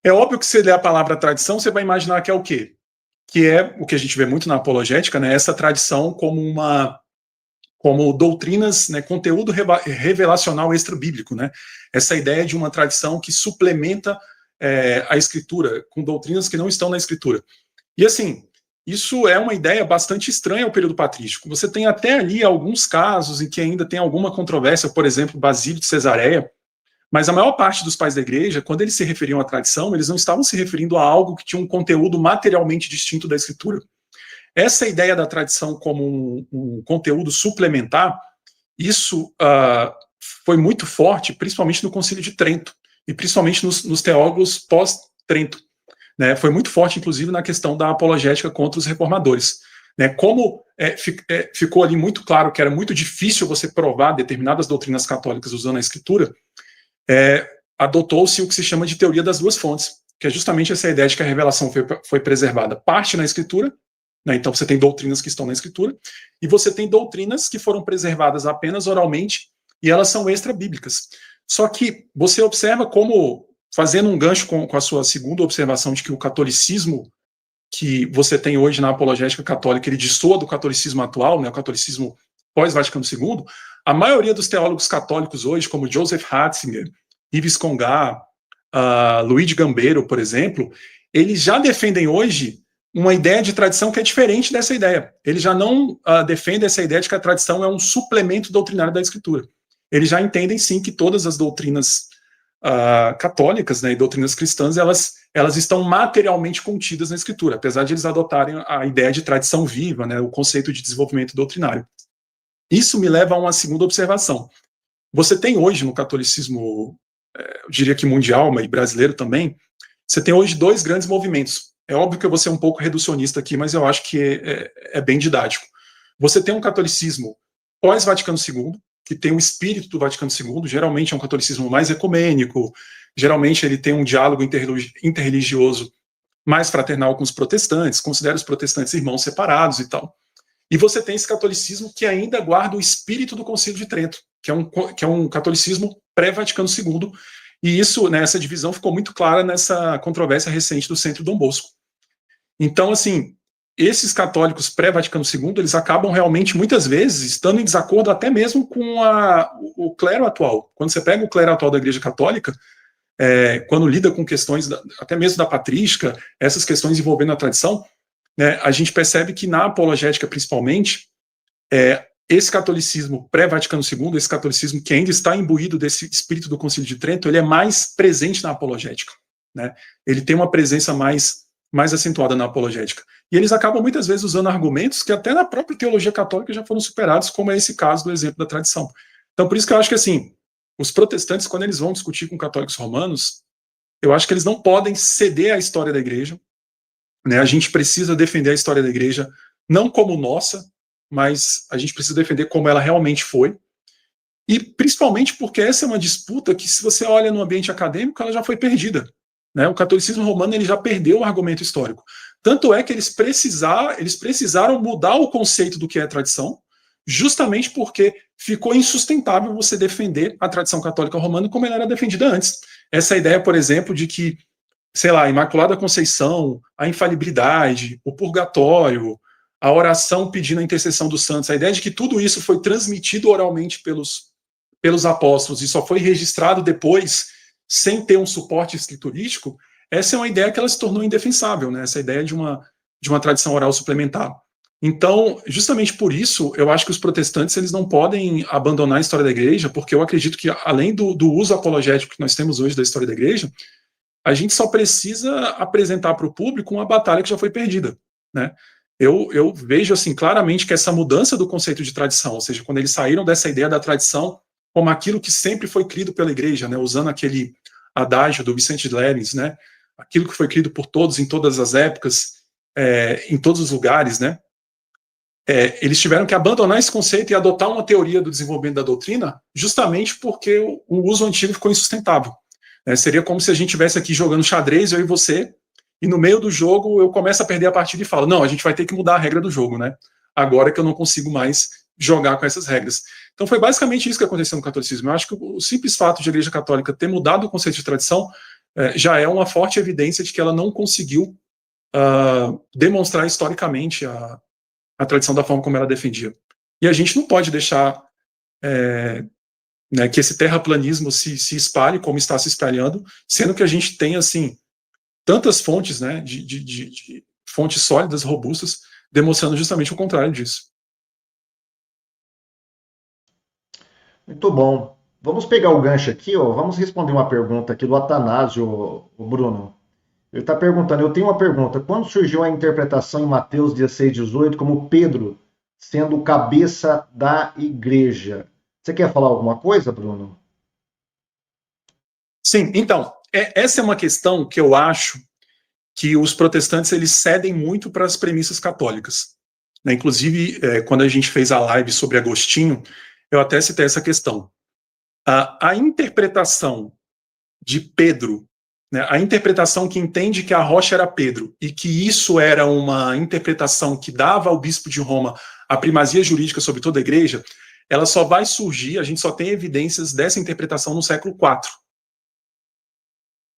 é óbvio que se você ler a palavra tradição, você vai imaginar que é o quê? Que é o que a gente vê muito na apologética, né? Essa tradição como doutrinas, né, conteúdo revelacional extra-bíblico, né? Essa ideia de uma tradição que suplementa a escritura, com doutrinas que não estão na escritura. E assim, isso é uma ideia bastante estranha ao período patrístico. Você tem até ali alguns casos em que ainda tem alguma controvérsia, por exemplo, Basílio de Cesareia, mas a maior parte dos pais da igreja, quando eles se referiam à tradição, eles não estavam se referindo a algo que tinha um conteúdo materialmente distinto da escritura. Essa ideia da tradição como um conteúdo suplementar, isso foi muito forte, principalmente no Concílio de Trento, e principalmente nos teólogos pós-Trento. né, foi muito forte, inclusive, na questão da apologética contra os reformadores. Né, como ficou ali muito claro que era muito difícil você provar determinadas doutrinas católicas usando a Escritura, adotou-se o que se chama de teoria das duas fontes, que é justamente essa ideia de que a revelação foi preservada parte na Escritura, né, então você tem doutrinas que estão na Escritura, e você tem doutrinas que foram preservadas apenas oralmente, e elas são extra-bíblicas. Só que você observa como, fazendo um gancho com a sua segunda observação de que o catolicismo que você tem hoje na apologética católica, ele destoa do catolicismo atual, né, o catolicismo pós-Vaticano II, a maioria dos teólogos católicos hoje, como Joseph Ratzinger, Yves Congar, Luigi Gambero, por exemplo, eles já defendem hoje uma ideia de tradição que é diferente dessa ideia. Eles já não defendem essa ideia de que a tradição é um suplemento doutrinário da Escritura. Eles já entendem, sim, que todas as doutrinas católicas, né, e doutrinas cristãs, elas estão materialmente contidas na Escritura, apesar de eles adotarem a ideia de tradição viva, né, o conceito de desenvolvimento doutrinário. Isso me leva a uma segunda observação. Você tem hoje no catolicismo, eu diria que mundial, mas brasileiro também, você tem hoje dois grandes movimentos. É óbvio que eu vou ser um pouco reducionista aqui, mas eu acho que é bem didático. Você tem um catolicismo pós-Vaticano II, que tem o espírito do Vaticano II, geralmente é um catolicismo mais ecumênico, geralmente ele tem um diálogo interreligioso mais fraternal com os protestantes, considera os protestantes irmãos separados e tal. E você tem esse catolicismo que ainda guarda o espírito do Concílio de Trento, que é um catolicismo pré-Vaticano II, e isso, né, essa divisão ficou muito clara nessa controvérsia recente do Centro Dom Bosco. Então, assim, esses católicos pré-Vaticano II, eles acabam realmente, muitas vezes, estando em desacordo até mesmo com o clero atual. Quando você pega o clero atual da Igreja Católica, quando lida com questões, até mesmo da patrística, essas questões envolvendo a tradição, né, a gente percebe que na apologética, principalmente, esse catolicismo pré-Vaticano II, esse catolicismo que ainda está imbuído desse espírito do Concílio de Trento, ele é mais presente na apologética, né? Ele tem uma presença mais acentuada na apologética. E eles acabam muitas vezes usando argumentos que até na própria teologia católica já foram superados, como é esse caso do exemplo da tradição. Então, por isso que eu acho que, assim, os protestantes, quando eles vão discutir com católicos romanos, eu acho que eles não podem ceder à história da igreja, né? A gente precisa defender a história da igreja não como nossa, mas a gente precisa defender como ela realmente foi, e principalmente porque essa é uma disputa que, se você olha no ambiente acadêmico, ela já foi perdida, né? O catolicismo romano ele já perdeu o argumento histórico. Tanto é que eles precisaram mudar o conceito do que é tradição, justamente porque ficou insustentável você defender a tradição católica romana como ela era defendida antes. Essa ideia, por exemplo, de que, sei lá, a Imaculada Conceição, a infalibilidade, o purgatório, a oração pedindo a intercessão dos santos, a ideia de que tudo isso foi transmitido oralmente pelos apóstolos e só foi registrado depois, sem ter um suporte escriturístico, essa é uma ideia que ela se tornou indefensável, né? Essa ideia de uma tradição oral suplementar. Então, justamente por isso, eu acho que os protestantes eles não podem abandonar a história da igreja, porque eu acredito que, além do uso apologético que nós temos hoje da história da igreja, a gente só precisa apresentar para o público uma batalha que já foi perdida, né? Eu vejo assim claramente que essa mudança do conceito de tradição, ou seja, quando eles saíram dessa ideia da tradição como aquilo que sempre foi crido pela igreja, né, usando aquele adágio do Vicente Lérins, né, aquilo que foi crido por todos em todas as épocas, em todos os lugares, né, eles tiveram que abandonar esse conceito e adotar uma teoria do desenvolvimento da doutrina, justamente porque o uso antigo ficou insustentável. Seria como se a gente estivesse aqui jogando xadrez, eu e você, e no meio do jogo eu começo a perder a partida e falo, não, a gente vai ter que mudar a regra do jogo, né? Agora que eu não consigo mais jogar com essas regras. Então foi basicamente isso que aconteceu no catolicismo. Eu acho que o simples fato de a Igreja Católica ter mudado o conceito de tradição já é uma forte evidência de que ela não conseguiu demonstrar historicamente a tradição da forma como ela defendia. E a gente não pode deixar né, que esse terraplanismo se espalhe como está se espalhando, sendo que a gente tem, assim, tantas fontes, né, de fontes sólidas, robustas, demonstrando justamente o contrário disso. Muito bom. Vamos pegar o gancho aqui, ó. Vamos responder uma pergunta aqui do Atanásio, o Bruno. Ele está perguntando, eu tenho uma pergunta, quando surgiu a interpretação em Mateus 16:18 como Pedro sendo o cabeça da igreja? Você quer falar alguma coisa, Bruno? Sim, então, essa é uma questão que eu acho que os protestantes eles cedem muito para as premissas católicas. Né? Inclusive, quando a gente fez a live sobre Agostinho, eu até citei essa questão. A interpretação de Pedro, né, a interpretação que entende que a rocha era Pedro e que isso era uma interpretação que dava ao bispo de Roma a primazia jurídica sobre toda a igreja, ela só vai surgir, a gente só tem evidências dessa interpretação no século IV.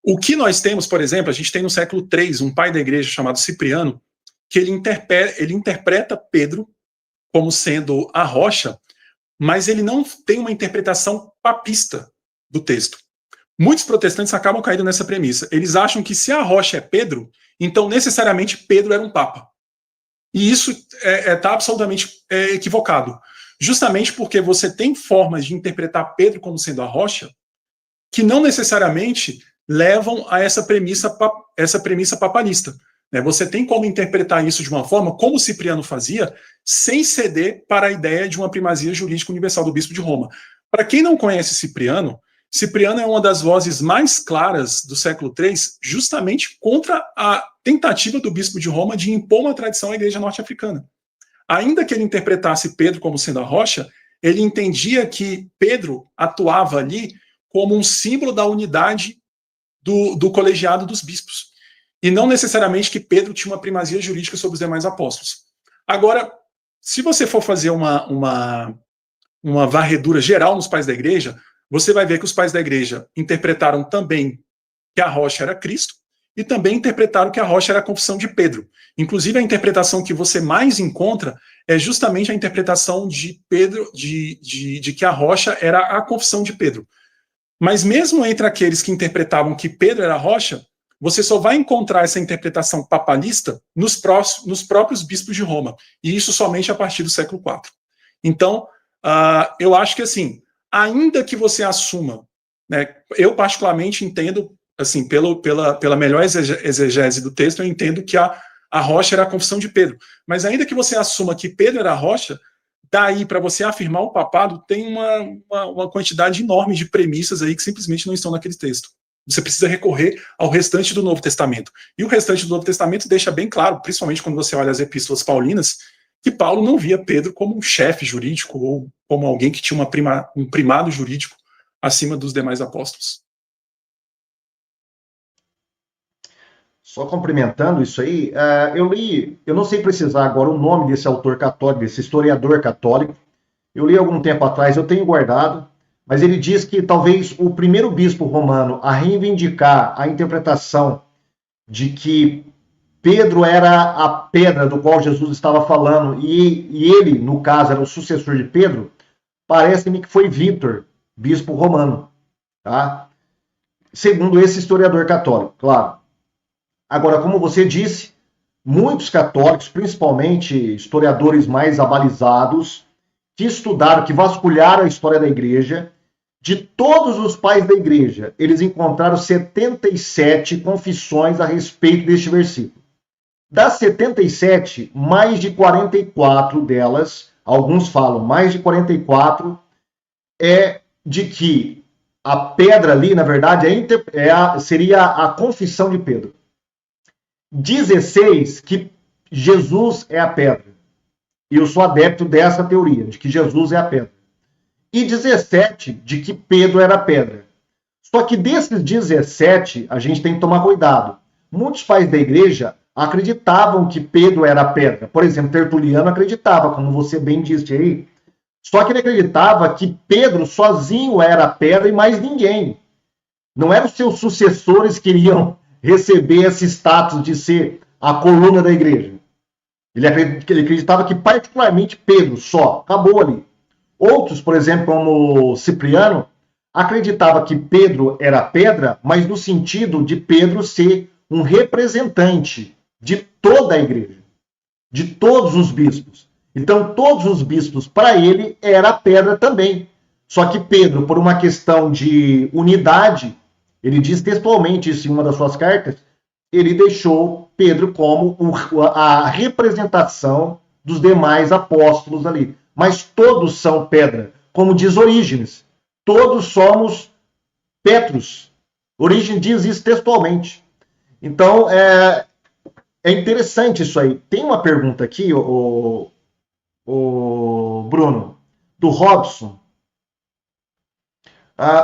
O que nós temos, por exemplo, a gente tem no século III um pai da igreja chamado Cipriano, que ele interpreta Pedro como sendo a rocha, mas ele não tem uma interpretação papista do texto. Muitos protestantes acabam caindo nessa premissa. Eles acham que se a rocha é Pedro, então necessariamente Pedro era um papa. E isso está absolutamente equivocado. Justamente porque você tem formas de interpretar Pedro como sendo a rocha que não necessariamente levam a essa premissa papalista. Você tem como interpretar isso de uma forma, como Cipriano fazia, sem ceder para a ideia de uma primazia jurídica universal do bispo de Roma. Para quem não conhece Cipriano é uma das vozes mais claras do século III, justamente contra a tentativa do bispo de Roma de impor uma tradição à igreja norte-africana. Ainda que ele interpretasse Pedro como sendo a rocha, ele entendia que Pedro atuava ali como um símbolo da unidade do colegiado dos bispos. E não necessariamente que Pedro tinha uma primazia jurídica sobre os demais apóstolos. Agora, se você for fazer uma varredura geral nos pais da igreja, você vai ver que os pais da igreja interpretaram também que a rocha era Cristo e também interpretaram que a rocha era a confissão de Pedro. Inclusive, a interpretação que você mais encontra é justamente a interpretação de Pedro, de que a rocha era a confissão de Pedro. Mas mesmo entre aqueles que interpretavam que Pedro era a rocha, você só vai encontrar essa interpretação papalista nos próprios bispos de Roma, e isso somente a partir do século IV. Então, eu acho que, assim, ainda que você assuma, né, eu particularmente entendo, assim, pela melhor exegese do texto, eu entendo que a rocha era a confissão de Pedro, mas ainda que você assuma que Pedro era a rocha, daí para você afirmar o papado, tem uma quantidade enorme de premissas aí que simplesmente não estão naquele texto. Você precisa recorrer ao restante do Novo Testamento. E o restante do Novo Testamento deixa bem claro, principalmente quando você olha as epístolas paulinas, que Paulo não via Pedro como um chefe jurídico ou como alguém que tinha um primado jurídico acima dos demais apóstolos. Só complementando isso aí, eu não sei precisar agora o nome desse autor católico, desse historiador católico, eu li algum tempo atrás, eu tenho guardado, mas ele diz que talvez o primeiro bispo romano a reivindicar a interpretação de que Pedro era a pedra do qual Jesus estava falando e ele, no caso, era o sucessor de Pedro, parece-me que foi Vítor, bispo romano, tá? Segundo esse historiador católico, claro. Agora, como você disse, muitos católicos, principalmente historiadores mais abalizados, que estudaram, que vasculharam a história da igreja, de todos os pais da igreja, eles encontraram 77 confissões a respeito deste versículo. Das 77, mais de 44 delas, alguns falam mais de 44, é de que a pedra ali, na verdade, seria a confissão de Pedro. 16, que Jesus é a pedra. E eu sou adepto dessa teoria, de que Jesus é a pedra. E 17, de que Pedro era a pedra. Só que desses 17, a gente tem que tomar cuidado. Muitos pais da igreja acreditavam que Pedro era a pedra. Por exemplo, Tertuliano acreditava, como você bem disse aí. Só que ele acreditava que Pedro sozinho era a pedra e mais ninguém. Não eram os seus sucessores que iriam receber esse status de ser a coluna da igreja. Ele acreditava que particularmente Pedro só, acabou ali. Outros, por exemplo, como Cipriano, acreditava que Pedro era pedra, mas no sentido de Pedro ser um representante de toda a igreja, de todos os bispos. Então, todos os bispos, para ele, era pedra também. Só que Pedro, por uma questão de unidade, ele diz textualmente isso em uma das suas cartas, ele deixou Pedro como a representação dos demais apóstolos ali. Mas todos são pedra, como diz Orígenes. Todos somos Petros. Orígenes diz isso textualmente. Então, é interessante isso aí. Tem uma pergunta aqui, o Bruno, do Robson.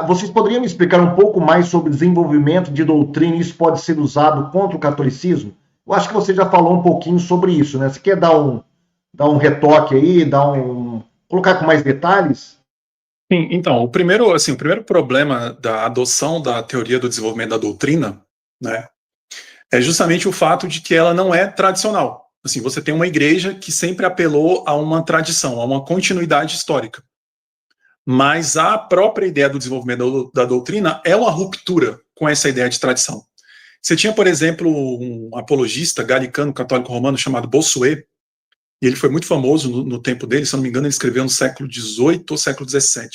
Vocês poderiam me explicar um pouco mais sobre o desenvolvimento de doutrina e isso pode ser usado contra o catolicismo? Eu acho que você já falou um pouquinho sobre isso, né? Você quer dar um retoque aí, colocar com mais detalhes? Sim, então, o primeiro problema da adoção da teoria do desenvolvimento da doutrina, né, é justamente o fato de que ela não é tradicional. Assim, você tem uma igreja que sempre apelou a uma tradição, a uma continuidade histórica. Mas a própria ideia do desenvolvimento da doutrina é uma ruptura com essa ideia de tradição. Você tinha, por exemplo, um apologista galicano católico romano chamado Bossuet, e ele foi muito famoso no tempo dele, se não me engano, ele escreveu no século XVIII ou século XVII.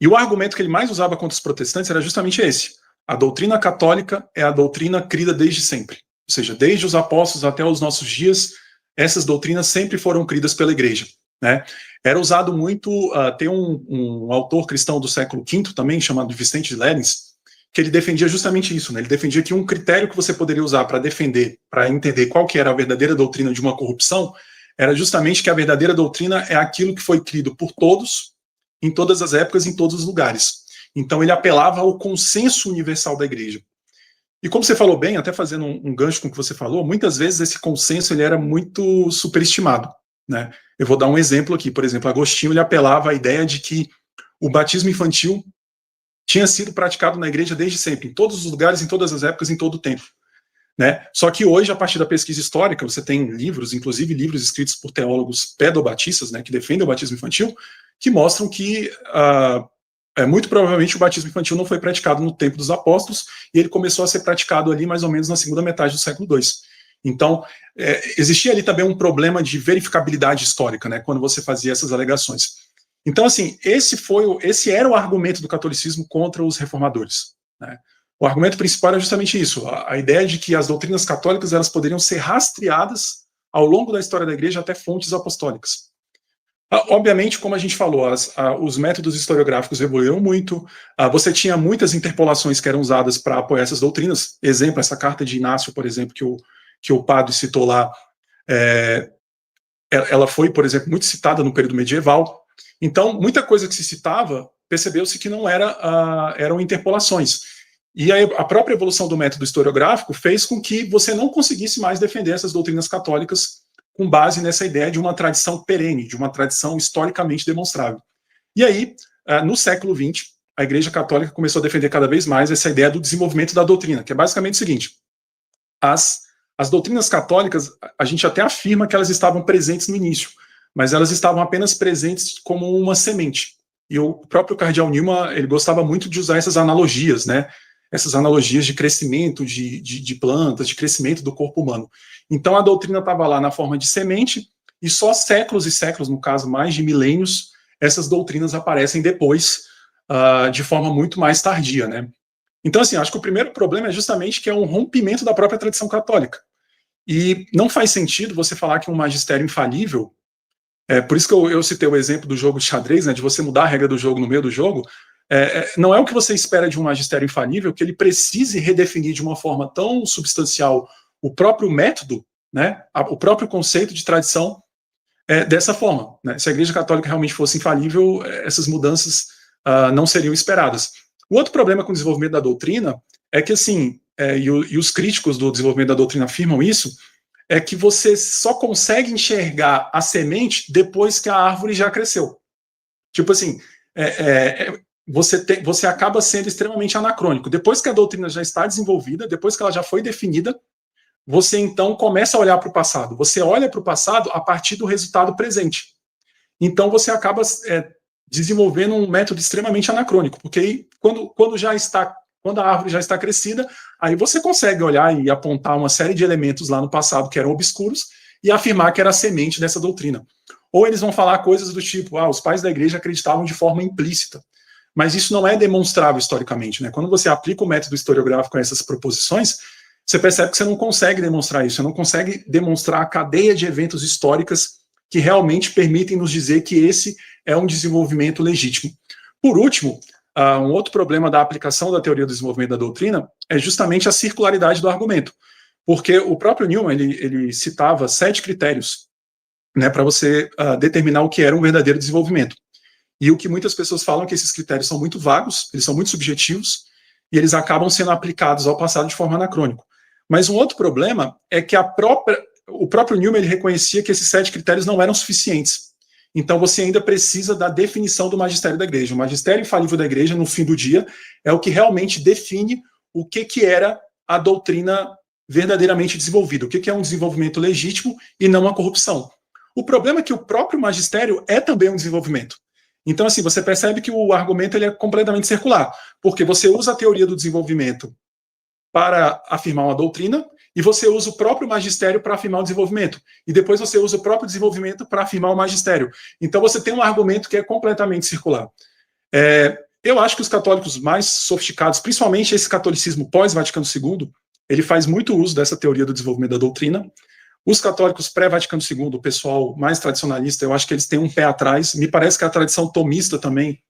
E o argumento que ele mais usava contra os protestantes era justamente esse. A doutrina católica é a doutrina crida desde sempre. Ou seja, desde os apóstolos até os nossos dias, essas doutrinas sempre foram cridas pela igreja, né? Era usado muito, tem um autor cristão do século V também, chamado Vicente de Lérins, que ele defendia justamente isso, né? Ele defendia que um critério que você poderia usar para defender, para entender qual que era a verdadeira doutrina de uma corrupção, era justamente que a verdadeira doutrina é aquilo que foi crido por todos, em todas as épocas, em todos os lugares. Então ele apelava ao consenso universal da igreja. E como você falou bem, até fazendo um gancho com o que você falou, muitas vezes esse consenso ele era muito superestimado, né? Eu vou dar um exemplo aqui. Por exemplo, Agostinho ele apelava à ideia de que o batismo infantil tinha sido praticado na igreja desde sempre, em todos os lugares, em todas as épocas, em todo o tempo, né? Só que hoje, a partir da pesquisa histórica, você tem livros, inclusive livros escritos por teólogos pedobatistas, né, que defendem o batismo infantil, que mostram que muito provavelmente o batismo infantil não foi praticado no tempo dos apóstolos, e ele começou a ser praticado ali mais ou menos na segunda metade do século II. Então, existia ali também um problema de verificabilidade histórica, né, quando você fazia essas alegações. Então, assim, esse era o argumento do catolicismo contra os reformadores, né? O argumento principal é justamente isso, a ideia de que as doutrinas católicas elas poderiam ser rastreadas ao longo da história da igreja até fontes apostólicas. Obviamente, como a gente falou, os métodos historiográficos evoluíram muito, você tinha muitas interpolações que eram usadas para apoiar essas doutrinas, exemplo, essa carta de Inácio, por exemplo, que o padre citou lá, ela foi, por exemplo, muito citada no período medieval. Então, muita coisa que se citava, percebeu-se que não eram interpolações. E a própria evolução do método historiográfico fez com que você não conseguisse mais defender essas doutrinas católicas com base nessa ideia de uma tradição perene, de uma tradição historicamente demonstrável. E aí, no século XX, a Igreja Católica começou a defender cada vez mais essa ideia do desenvolvimento da doutrina, que é basicamente o seguinte: as doutrinas católicas, a gente até afirma que elas estavam presentes no início, mas elas estavam apenas presentes como uma semente. E o próprio cardeal Newman, ele gostava muito de usar essas analogias, né? Essas analogias de crescimento de plantas, de crescimento do corpo humano. Então a doutrina estava lá na forma de semente, e só séculos e séculos, no caso mais de milênios, essas doutrinas aparecem depois, de forma muito mais tardia, né? Então, assim, acho que o primeiro problema é justamente que é um rompimento da própria tradição católica. E não faz sentido você falar que um magistério infalível, por isso que eu citei o exemplo do jogo de xadrez, né, de você mudar a regra do jogo no meio do jogo. Não é o que você espera de um magistério infalível que ele precise redefinir de uma forma tão substancial o próprio método, né, o próprio conceito de tradição dessa forma, né? Se a Igreja Católica realmente fosse infalível, essas mudanças não seriam esperadas. O outro problema com o desenvolvimento da doutrina é que, assim, e os críticos do desenvolvimento da doutrina afirmam isso, é que você só consegue enxergar a semente depois que a árvore já cresceu. Tipo assim, você acaba sendo extremamente anacrônico. Depois que a doutrina já está desenvolvida, depois que ela já foi definida, você então começa a olhar para o passado. Você olha para o passado a partir do resultado presente. Então você acaba desenvolvendo um método extremamente anacrônico, porque aí, quando a árvore já está crescida, aí você consegue olhar e apontar uma série de elementos lá no passado que eram obscuros e afirmar que era a semente dessa doutrina. Ou eles vão falar coisas do tipo, os pais da igreja acreditavam de forma implícita. Mas isso não é demonstrável historicamente, né? Quando você aplica o método historiográfico a essas proposições, você percebe que você não consegue demonstrar isso, você não consegue demonstrar a cadeia de eventos históricas que realmente permitem nos dizer que esse é um desenvolvimento legítimo. Por último, um outro problema da aplicação da teoria do desenvolvimento da doutrina é justamente a circularidade do argumento, porque o próprio Newman ele citava 7 critérios, né, para você determinar o que era um verdadeiro desenvolvimento. E o que muitas pessoas falam é que esses critérios são muito vagos, eles são muito subjetivos, e eles acabam sendo aplicados ao passado de forma anacrônica. Mas um outro problema é que o próprio Newman ele reconhecia que esses 7 critérios não eram suficientes. Então você ainda precisa da definição do magistério da igreja. O magistério infalível da igreja, no fim do dia, é o que realmente define o que era a doutrina verdadeiramente desenvolvida, o que é um desenvolvimento legítimo e não uma corrupção. O problema é que o próprio magistério é também um desenvolvimento. Então, assim, você percebe que o argumento ele é completamente circular, porque você usa a teoria do desenvolvimento para afirmar uma doutrina, e você usa o próprio magistério para afirmar o desenvolvimento, e depois você usa o próprio desenvolvimento para afirmar o magistério. Então você tem um argumento que é completamente circular. Eu acho que os católicos mais sofisticados, principalmente esse catolicismo pós-Vaticano II, ele faz muito uso dessa teoria do desenvolvimento da doutrina. Os católicos pré-Vaticano II, o pessoal mais tradicionalista, eu acho que eles têm um pé atrás. Me parece que a tradição tomista também,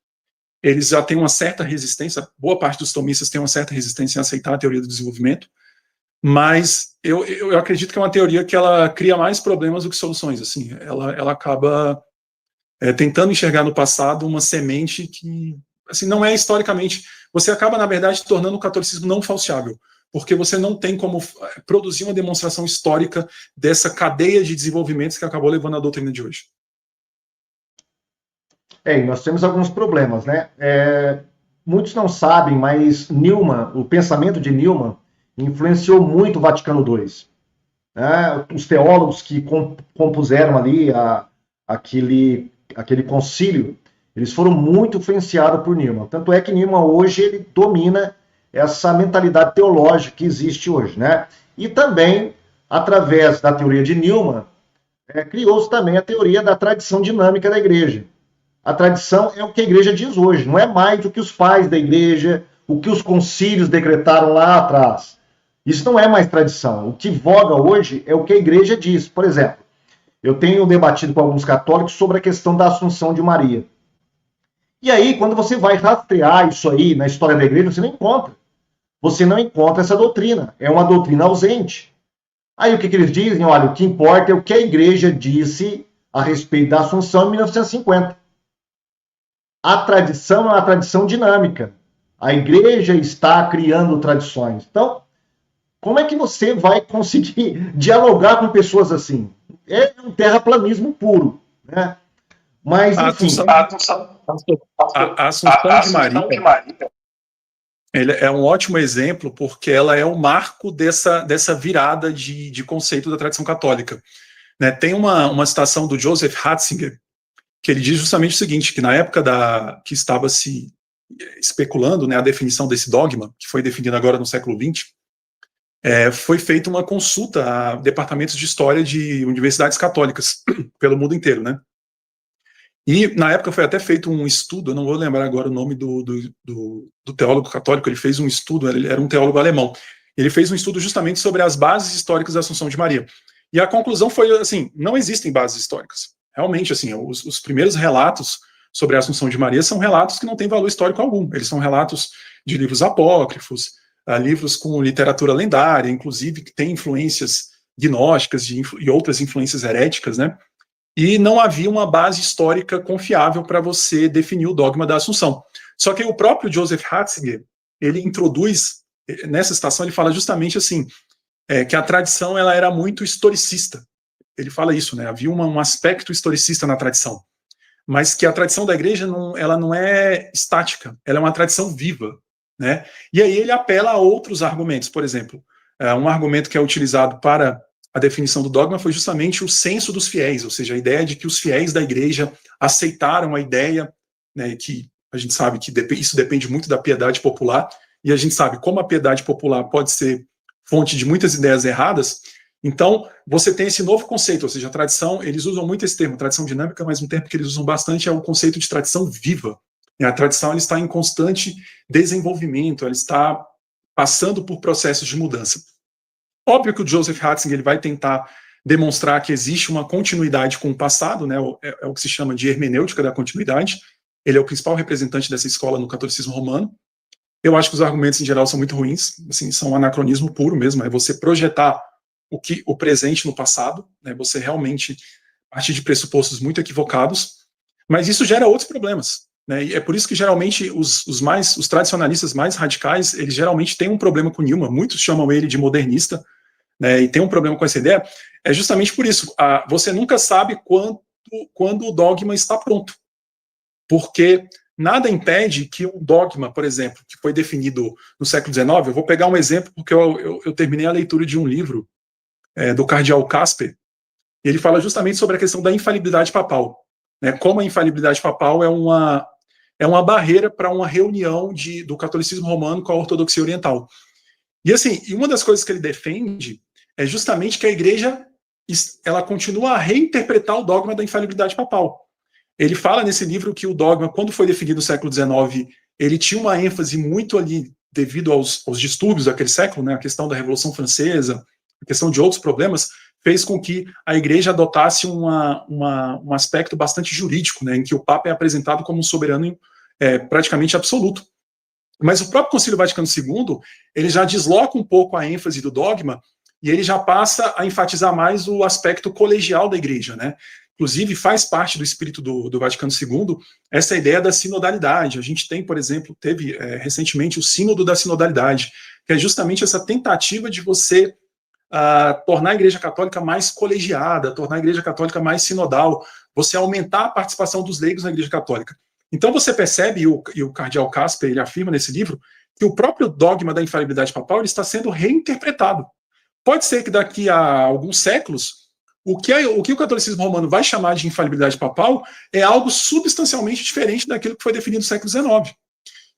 eles já têm uma certa resistência, boa parte dos tomistas tem uma certa resistência em aceitar a teoria do desenvolvimento, mas eu acredito que é uma teoria que ela cria mais problemas do que soluções. Assim, ela acaba tentando enxergar no passado uma semente que assim, não é historicamente... Você acaba, na verdade, tornando o catolicismo não falseável, porque você não tem como produzir uma demonstração histórica dessa cadeia de desenvolvimentos que acabou levando à doutrina de hoje. E nós temos alguns problemas, né? Muitos não sabem, mas Newman, o pensamento de Newman, influenciou muito o Vaticano II. Os teólogos que compuseram ali aquele concílio, eles foram muito influenciados por Newman. Tanto é que Newman hoje ele domina essa mentalidade teológica que existe hoje, né? E também, através da teoria de Newman, criou-se também a teoria da tradição dinâmica da igreja. A tradição é o que a igreja diz hoje, não é mais o que os pais da igreja, o que os concílios decretaram lá atrás. Isso não é mais tradição. O que voga hoje é o que a igreja diz. Por exemplo, eu tenho debatido com alguns católicos sobre a questão da Assunção de Maria. E aí, quando você vai rastrear isso aí na história da igreja, você não encontra. Você não encontra essa doutrina. É uma doutrina ausente. Aí o que eles dizem? Olha, o que importa é o que a igreja disse a respeito da Assunção em 1950. A tradição é uma tradição dinâmica. A igreja está criando tradições. Então, como é que você vai conseguir dialogar com pessoas assim? É um terraplanismo puro, né? Mas, enfim... A Assunção de Maria ele é um ótimo exemplo porque ela é o marco dessa virada de conceito da tradição católica. Né? Tem uma citação do Joseph Ratzinger que ele diz justamente o seguinte, que na época que estava se especulando, né, a definição desse dogma, que foi definido agora no século XX, foi feita uma consulta a departamentos de história de universidades católicas pelo mundo inteiro, né? E na época foi até feito um estudo, eu não vou lembrar agora o nome do teólogo católico, ele fez um estudo, ele era um teólogo alemão, ele fez um estudo justamente sobre as bases históricas da Assunção de Maria. E a conclusão foi assim, não existem bases históricas. Realmente, assim, os primeiros relatos sobre a Assunção de Maria são relatos que não têm valor histórico algum. Eles são relatos de livros apócrifos, livros com literatura lendária, inclusive que tem influências gnósticas e outras influências heréticas, né? E não havia uma base histórica confiável para você definir o dogma da Assunção. Só que o próprio Joseph Ratzinger, ele introduz, nessa citação, ele fala justamente assim, que a tradição ela era muito historicista. Ele fala isso, né? Havia um aspecto historicista na tradição, mas que a tradição da igreja ela não é estática, ela é uma tradição viva, né? E aí ele apela a outros argumentos, por exemplo, um argumento que é utilizado para a definição do dogma foi justamente o senso dos fiéis, ou seja, a ideia de que os fiéis da igreja aceitaram a ideia, né, que a gente sabe que isso depende muito da piedade popular, e a gente sabe como a piedade popular pode ser fonte de muitas ideias erradas. Então, você tem esse novo conceito, ou seja, a tradição, eles usam muito esse termo, tradição dinâmica, mas um termo que eles usam bastante é o conceito de tradição viva. E a tradição ela está em constante desenvolvimento, ela está passando por processos de mudança. Óbvio que o Joseph Ratzinger ele vai tentar demonstrar que existe uma continuidade com o passado, né, é o que se chama de hermenêutica da continuidade, ele é o principal representante dessa escola no catolicismo romano. Eu acho que os argumentos em geral são muito ruins, assim, são um anacronismo puro mesmo, é você projetar o presente no passado, né, você realmente partir de pressupostos muito equivocados, mas isso gera outros problemas, né, e é por isso que geralmente os tradicionalistas mais radicais, eles geralmente têm um problema com Newman, muitos chamam ele de modernista, né, e tem um problema com essa ideia, é justamente por isso, você nunca sabe quando o dogma está pronto, porque nada impede que um dogma, por exemplo, que foi definido no século XIX, eu vou pegar um exemplo porque eu terminei a leitura de um livro do cardeal Casper, e ele fala justamente sobre a questão da infalibilidade papal, né, como a infalibilidade papal é uma barreira para uma reunião do catolicismo romano com a ortodoxia oriental. E assim, uma das coisas que ele defende é justamente que a igreja ela continua a reinterpretar o dogma da infalibilidade papal. Ele fala nesse livro que o dogma, quando foi definido no século XIX, ele tinha uma ênfase muito ali devido aos distúrbios daquele século, né, a questão da Revolução Francesa, a questão de outros problemas, fez com que a igreja adotasse um aspecto bastante jurídico, né, em que o Papa é apresentado como um soberano praticamente absoluto. Mas o próprio Concílio Vaticano II, ele já desloca um pouco a ênfase do dogma e ele já passa a enfatizar mais o aspecto colegial da igreja, né? Inclusive, faz parte do espírito do Vaticano II essa ideia da sinodalidade. A gente tem, por exemplo, teve recentemente o Sínodo da Sinodalidade, que é justamente essa tentativa de você tornar a Igreja Católica mais colegiada, tornar a Igreja Católica mais sinodal, você aumentar a participação dos leigos na Igreja Católica. Então você percebe, e o cardeal Casper ele afirma nesse livro, que o próprio dogma da infalibilidade papal ele está sendo reinterpretado. Pode ser que daqui a alguns séculos o que o catolicismo romano vai chamar de infalibilidade papal é algo substancialmente diferente daquilo que foi definido no século XIX.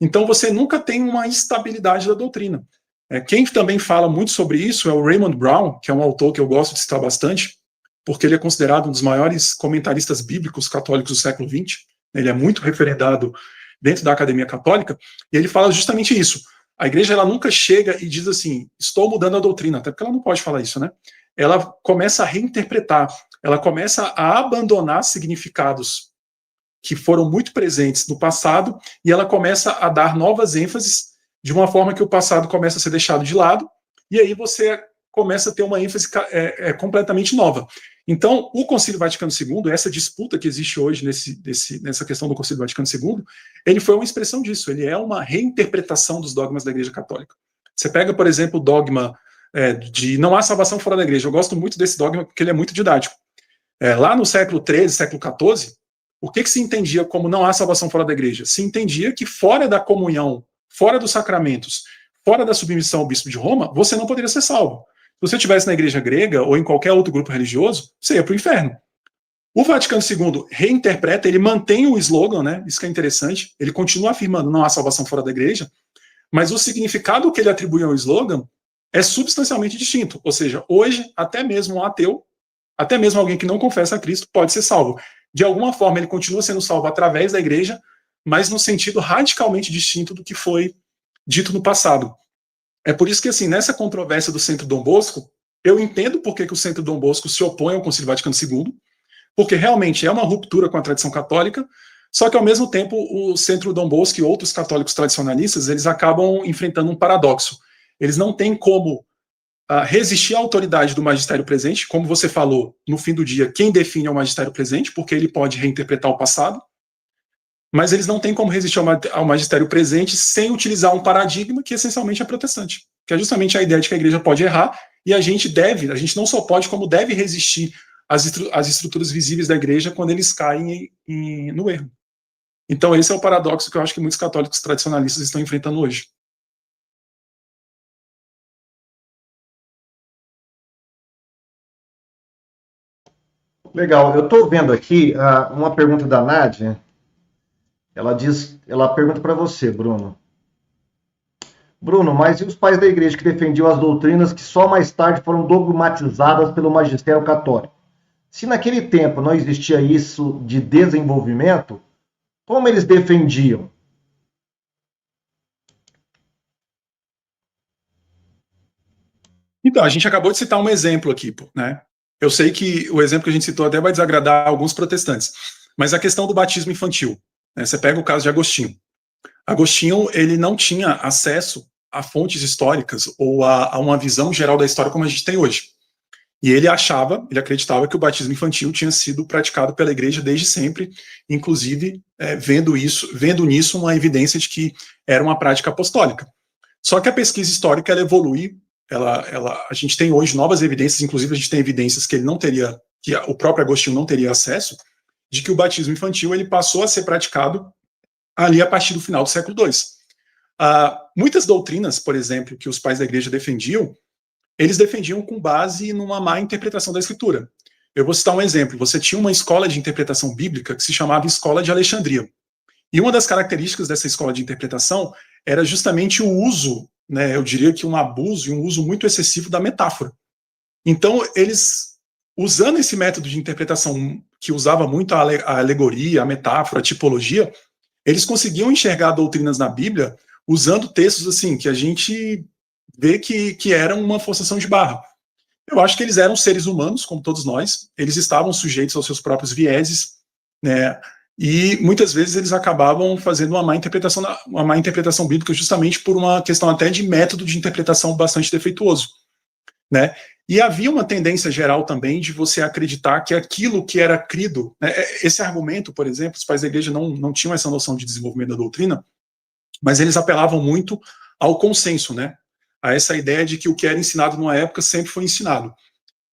Então você nunca tem uma estabilidade da doutrina. Quem também fala muito sobre isso é o Raymond Brown, que é um autor que eu gosto de citar bastante, porque ele é considerado um dos maiores comentaristas bíblicos católicos do século XX. Ele é muito referendado dentro da academia católica, e ele fala justamente isso. A igreja ela nunca chega e diz assim, estou mudando a doutrina, até porque ela não pode falar isso, né? Ela começa a reinterpretar, ela começa a abandonar significados que foram muito presentes no passado e ela começa a dar novas ênfases de uma forma que o passado começa a ser deixado de lado e aí você começa a ter uma ênfase completamente nova. Então, o Concílio Vaticano II, essa disputa que existe hoje nessa questão do Concílio Vaticano II, ele foi uma expressão disso, ele é uma reinterpretação dos dogmas da Igreja Católica. Você pega, por exemplo, o dogma de não há salvação fora da igreja. Eu gosto muito desse dogma porque ele é muito didático. Lá no século XIII, século XIV, o que se entendia como não há salvação fora da igreja? Se entendia que fora da comunhão, fora dos sacramentos, fora da submissão ao bispo de Roma, você não poderia ser salvo. Se você estivesse na igreja grega ou em qualquer outro grupo religioso, você ia para o inferno. O Vaticano II reinterpreta, ele mantém o slogan, né? Isso que é interessante, ele continua afirmando não há salvação fora da igreja, mas o significado que ele atribui ao slogan é substancialmente distinto. Ou seja, hoje, até mesmo um ateu, até mesmo alguém que não confessa a Cristo, pode ser salvo. De alguma forma, ele continua sendo salvo através da igreja, mas no sentido radicalmente distinto do que foi dito no passado. É por isso que, assim, nessa controvérsia do Centro Dom Bosco, eu entendo por que o Centro Dom Bosco se opõe ao Concílio Vaticano II, porque realmente é uma ruptura com a tradição católica, só que, ao mesmo tempo, o Centro Dom Bosco e outros católicos tradicionalistas, eles acabam enfrentando um paradoxo. Eles não têm como resistir à autoridade do magistério presente, como você falou, no fim do dia, quem define é o magistério presente, porque ele pode reinterpretar o passado, mas eles não têm como resistir ao magistério presente sem utilizar um paradigma que essencialmente é protestante, que é justamente a ideia de que a igreja pode errar e a gente não só pode, como deve resistir às estruturas visíveis da igreja quando eles caem no erro. Então esse é o paradoxo que eu acho que muitos católicos tradicionalistas estão enfrentando hoje. Legal, eu estou vendo aqui uma pergunta da Nádia. Ela pergunta para você, Bruno. Bruno, mas e os pais da igreja que defendiam as doutrinas que só mais tarde foram dogmatizadas pelo magistério católico? Se naquele tempo não existia isso de desenvolvimento, como eles defendiam? Então, a gente acabou de citar um exemplo aqui, né? Eu sei que o exemplo que a gente citou até vai desagradar alguns protestantes, mas a questão do batismo infantil. né? Você pega o caso de Agostinho. Agostinho, ele não tinha acesso a fontes históricas ou a uma visão geral da história como a gente tem hoje. E ele acreditava que o batismo infantil tinha sido praticado pela igreja desde sempre, inclusive vendo nisso uma evidência de que era uma prática apostólica. Só que a pesquisa histórica, ela evolui, a gente tem hoje novas evidências, inclusive a gente tem evidências que ele não teria, que o próprio Agostinho não teria acesso, de que o batismo infantil ele passou a ser praticado ali a partir do final do século II. Muitas doutrinas, por exemplo, que os pais da igreja defendiam, eles defendiam com base numa má interpretação da Escritura. Eu vou citar um exemplo. Você tinha uma escola de interpretação bíblica que se chamava Escola de Alexandria. E uma das características dessa escola de interpretação era justamente o uso, né, eu diria que um abuso e um uso muito excessivo da metáfora. Então, eles, usando esse método de interpretação que usava muito a alegoria, a metáfora, a tipologia, eles conseguiam enxergar doutrinas na Bíblia usando textos assim, que a gente vê que eram uma forçação de barra. Eu acho que eles eram seres humanos, como todos nós, eles estavam sujeitos aos seus próprios vieses, né, e muitas vezes eles acabavam fazendo uma má interpretação bíblica justamente por uma questão até de método de interpretação bastante defeituoso, né. E havia uma tendência geral também de você acreditar que aquilo que era crido, né, esse argumento, por exemplo, os pais da igreja não tinham essa noção de desenvolvimento da doutrina, mas eles apelavam muito ao consenso, né, a essa ideia de que o que era ensinado numa época sempre foi ensinado.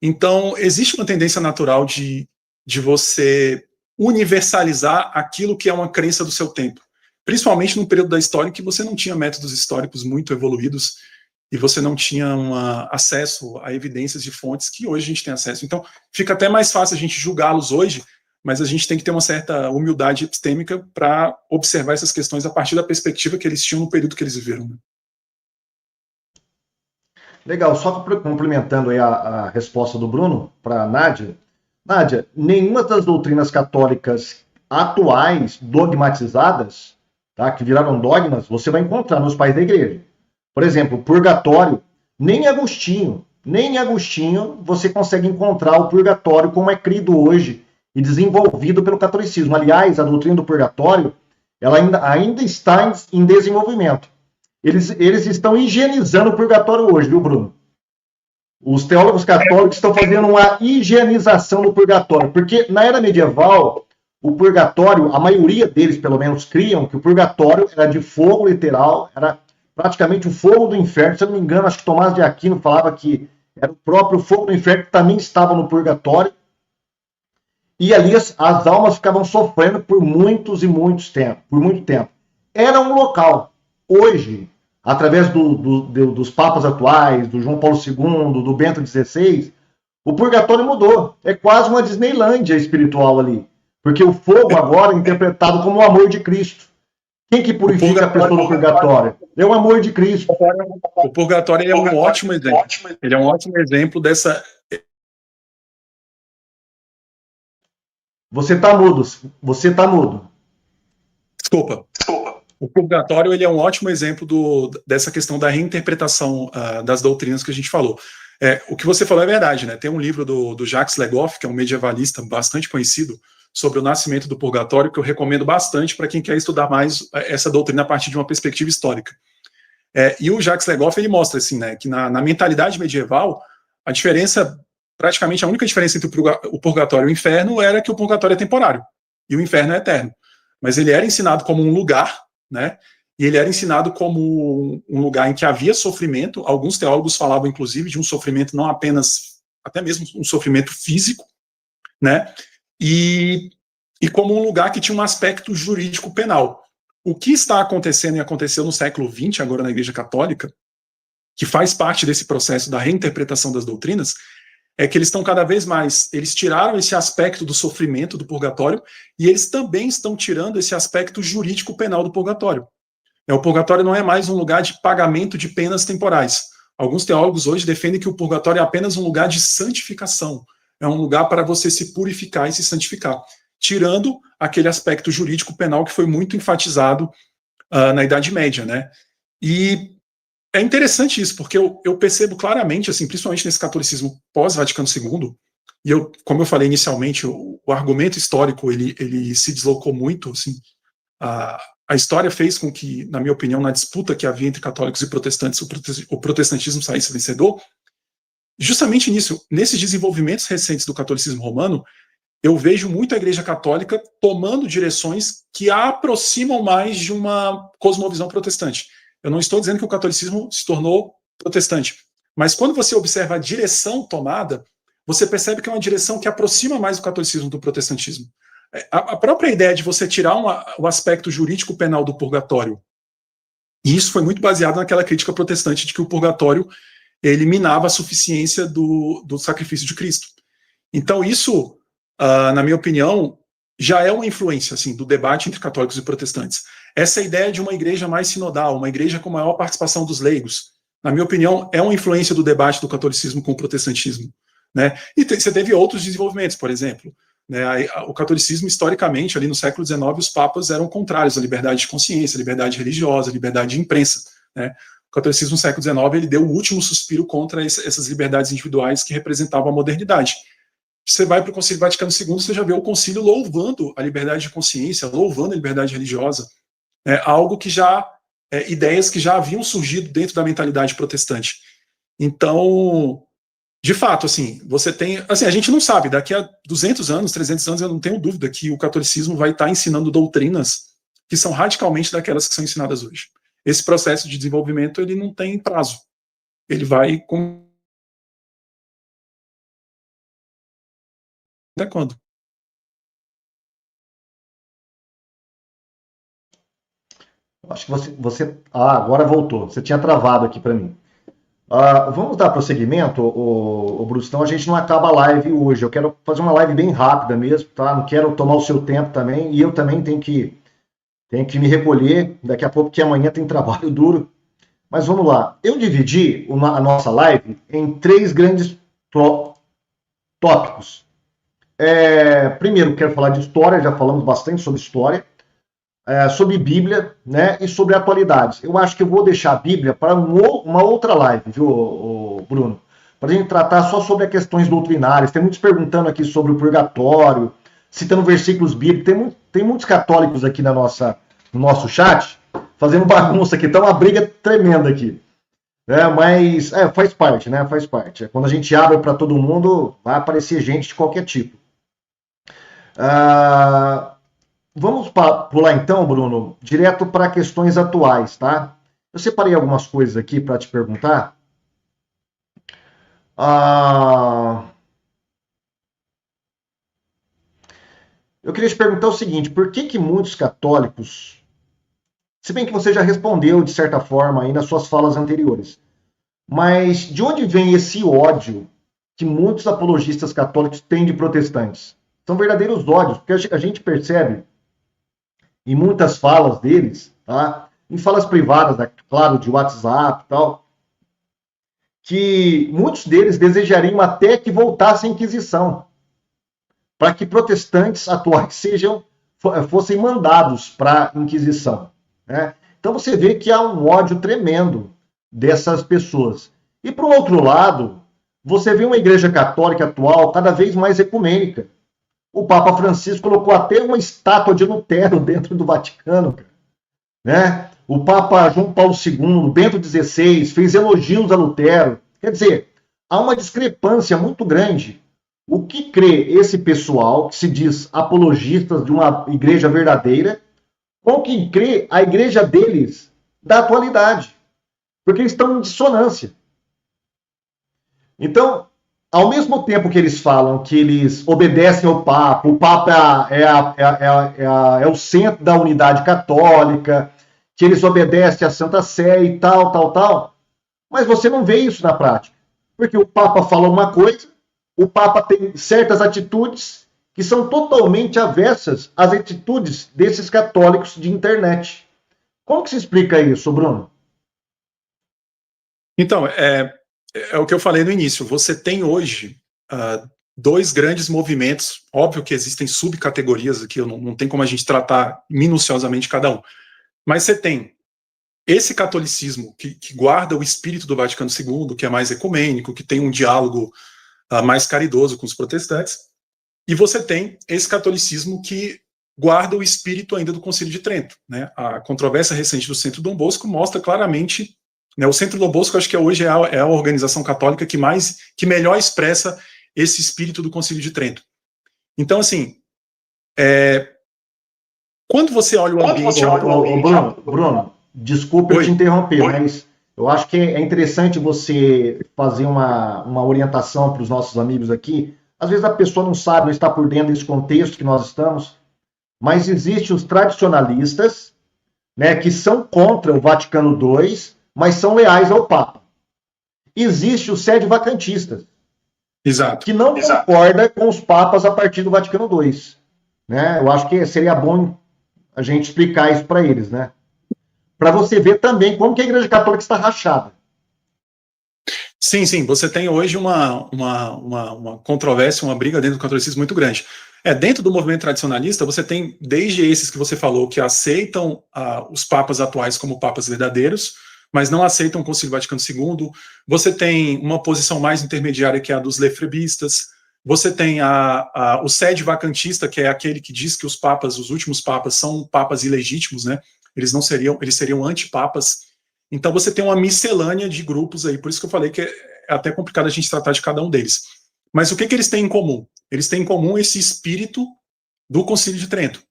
Então, existe uma tendência natural de você universalizar aquilo que é uma crença do seu tempo, principalmente num período da história em que você não tinha métodos históricos muito evoluídos e você não tinha acesso a evidências de fontes que hoje a gente tem acesso. Então, fica até mais fácil a gente julgá-los hoje, mas a gente tem que ter uma certa humildade epistêmica para observar essas questões a partir da perspectiva que eles tinham no período que eles viveram, né? Legal, só complementando aí a resposta do Bruno para a Nádia. Nádia, nenhuma das doutrinas católicas atuais, dogmatizadas, tá, que viraram dogmas, você vai encontrar nos pais da igreja. Por exemplo, o purgatório, nem Agostinho você consegue encontrar o purgatório como é crido hoje e desenvolvido pelo catolicismo. Aliás, a doutrina do purgatório, ela ainda está em desenvolvimento. Eles estão higienizando o purgatório hoje, viu, Bruno? Os teólogos católicos estão fazendo uma higienização do purgatório, porque na era medieval, o purgatório, a maioria deles, pelo menos, criam que o purgatório era de fogo literal, era praticamente o fogo do inferno. Se eu não me engano, acho que Tomás de Aquino falava que era o próprio fogo do inferno que também estava no purgatório. E ali as almas ficavam sofrendo por muito tempo. Era um local. Hoje, através dos papas atuais, do João Paulo II, do Bento XVI, o purgatório mudou. É quase uma Disneylândia espiritual ali. Porque o fogo agora é interpretado como o amor de Cristo. Quem que purifica a pessoa do purgatório? É o amor de Cristo. O purgatório é um ótimo exemplo. Ele é um ótimo exemplo dessa... Você tá mudo. Desculpa. O purgatório ele é um ótimo exemplo dessa questão da reinterpretação das doutrinas que a gente falou. O que você falou é verdade, né? Tem um livro do Jacques Legoff, que é um medievalista bastante conhecido, sobre o nascimento do purgatório, que eu recomendo bastante para quem quer estudar mais essa doutrina a partir de uma perspectiva histórica. E o Jacques Legoff, ele mostra assim, né, que na mentalidade medieval, a diferença, praticamente a única diferença entre o purgatório e o inferno era que o purgatório é temporário e o inferno é eterno. Mas ele era ensinado como um lugar, né, e ele era ensinado como um lugar em que havia sofrimento. Alguns teólogos falavam, inclusive, de um sofrimento não apenas, até mesmo um sofrimento físico, né, e como um lugar que tinha um aspecto jurídico penal. O que está acontecendo e aconteceu no século XX, agora na Igreja Católica, que faz parte desse processo da reinterpretação das doutrinas, é que eles estão cada vez mais, eles tiraram esse aspecto do sofrimento do purgatório e eles também estão tirando esse aspecto jurídico penal do purgatório. O purgatório não é mais um lugar de pagamento de penas temporais. Alguns teólogos hoje defendem que o purgatório é apenas um lugar de santificação. É um lugar para você se purificar e se santificar, tirando aquele aspecto jurídico penal que foi muito enfatizado na Idade Média, né? E é interessante isso, porque eu percebo claramente, assim, principalmente nesse catolicismo pós-Vaticano II, e como eu falei inicialmente, o argumento histórico, ele se deslocou muito, assim, a história fez com que, na minha opinião, na disputa que havia entre católicos e protestantes, o protestantismo saísse vencedor. Justamente nisso, nesses desenvolvimentos recentes do catolicismo romano, eu vejo muito a Igreja Católica tomando direções que a aproximam mais de uma cosmovisão protestante. Eu não estou dizendo que o catolicismo se tornou protestante, mas quando você observa a direção tomada, você percebe que é uma direção que aproxima mais o catolicismo do protestantismo. A própria ideia de você tirar o aspecto jurídico penal do purgatório, e isso foi muito baseado naquela crítica protestante de que o purgatório eliminava a suficiência do sacrifício de Cristo. Então isso, na minha opinião, já é uma influência assim, do debate entre católicos e protestantes. Essa ideia de uma igreja mais sinodal, uma igreja com maior participação dos leigos, na minha opinião, é uma influência do debate do catolicismo com o protestantismo. Né? E você teve outros desenvolvimentos, por exemplo. Né, o catolicismo, historicamente, ali no século XIX, os papas eram contrários à liberdade de consciência, liberdade religiosa, liberdade de imprensa. Né? O catolicismo no século XIX ele deu o último suspiro contra essas liberdades individuais que representavam a modernidade. Você vai para o Concílio Vaticano II, você já vê o concílio louvando a liberdade de consciência, louvando a liberdade religiosa, algo que já, ideias que já haviam surgido dentro da mentalidade protestante. Então, de fato, assim, você tem, assim, a gente não sabe, daqui a 200 anos, 300 anos, eu não tenho dúvida que o catolicismo vai estar ensinando doutrinas que são radicalmente daquelas que são ensinadas hoje. Esse processo de desenvolvimento, ele não tem prazo. Ele vai com... Até quando? Acho que você... agora voltou. Você tinha travado aqui para mim. Vamos dar prosseguimento, o Bruce, então a gente não acaba a live hoje. Eu quero fazer uma live bem rápida mesmo, tá? Não quero tomar o seu tempo também, e eu também tenho que me recolher daqui a pouco, porque amanhã tem trabalho duro. Mas vamos lá. Eu dividi a nossa live em 3 grandes tópicos. Primeiro, quero falar de história, já falamos bastante sobre história. Sobre Bíblia, né, e sobre atualidades. Eu acho que eu vou deixar a Bíblia para uma outra live, viu, Bruno? Para a gente tratar só sobre as questões doutrinárias. Tem muitos perguntando aqui sobre o purgatório, citando versículos bíblicos. Tem muitos católicos aqui no nosso chat, fazendo bagunça aqui. Tá uma briga tremenda aqui. Mas faz parte, né? Faz parte. Quando a gente abre para todo mundo, vai aparecer gente de qualquer tipo. Vamos pular então, Bruno, direto para questões atuais, tá? Eu separei algumas coisas aqui para te perguntar. Eu queria te perguntar o seguinte, por que muitos católicos, se bem que você já respondeu de certa forma aí nas suas falas anteriores, mas de onde vem esse ódio que muitos apologistas católicos têm de protestantes? São verdadeiros ódios, porque a gente percebe em muitas falas deles, tá? Em falas privadas, claro, de WhatsApp e tal, que muitos deles desejariam até que voltasse a Inquisição, para que protestantes atuais fossem mandados para a Inquisição. Né? Então você vê que há um ódio tremendo dessas pessoas. E, por outro lado, você vê uma igreja católica atual cada vez mais ecumênica. O Papa Francisco colocou até uma estátua de Lutero dentro do Vaticano. Né? O Papa João Paulo II, Bento XVI, fez elogios a Lutero. Quer dizer, há uma discrepância muito grande. O que crê esse pessoal, que se diz apologistas de uma igreja verdadeira, com o que crê a igreja deles da atualidade. Porque eles estão em dissonância. Então, ao mesmo tempo que eles falam que eles obedecem ao Papa, o Papa é o centro da unidade católica, que eles obedecem à Santa Sé e tal, mas você não vê isso na prática. Porque o Papa fala uma coisa, o Papa tem certas atitudes que são totalmente avessas às atitudes desses católicos de internet. Como que se explica isso, Bruno? Então, é o que eu falei no início. Você tem hoje 2 grandes movimentos. Óbvio que existem subcategorias aqui, não tem como a gente tratar minuciosamente cada um. Mas você tem esse catolicismo que guarda o espírito do Vaticano II, que é mais ecumênico, que tem um diálogo mais caridoso com os protestantes. E você tem esse catolicismo que guarda o espírito ainda do Concílio de Trento, né? A controvérsia recente do Centro Dom Bosco mostra claramente, né, o Centro Dom Bosco, acho que hoje é a organização católica que melhor expressa esse espírito do Concílio de Trento. Então, assim, quando você olha o ambiente... Bruno, desculpa eu te interromper, mas eu acho que é interessante você fazer uma orientação para os nossos amigos aqui. Às vezes a pessoa não sabe, não está por dentro desse contexto que nós estamos, mas existem os tradicionalistas, né, que são contra o Vaticano II, mas são leais ao Papa. Existe os sede-vacantistas, exato, que não concorda com os papas a partir do Vaticano II. Né? Eu acho que seria bom a gente explicar isso para eles, né? Para você ver também como que a Igreja Católica está rachada. Sim, sim, você tem hoje uma controvérsia, uma briga dentro do catolicismo muito grande. Dentro do movimento tradicionalista, você tem desde esses que você falou, que aceitam os papas atuais como papas verdadeiros, mas não aceitam o Concílio Vaticano II. Você tem uma posição mais intermediária, que é a dos lefebristas. Você tem o sede vacantista, que é aquele que diz que os papas, os últimos papas, são papas ilegítimos, né? Eles seriam antipapas. Então você tem uma miscelânea de grupos aí, por isso que eu falei que é até complicado a gente tratar de cada um deles. Mas o que eles têm em comum? Eles têm em comum esse espírito do Concílio de Trento.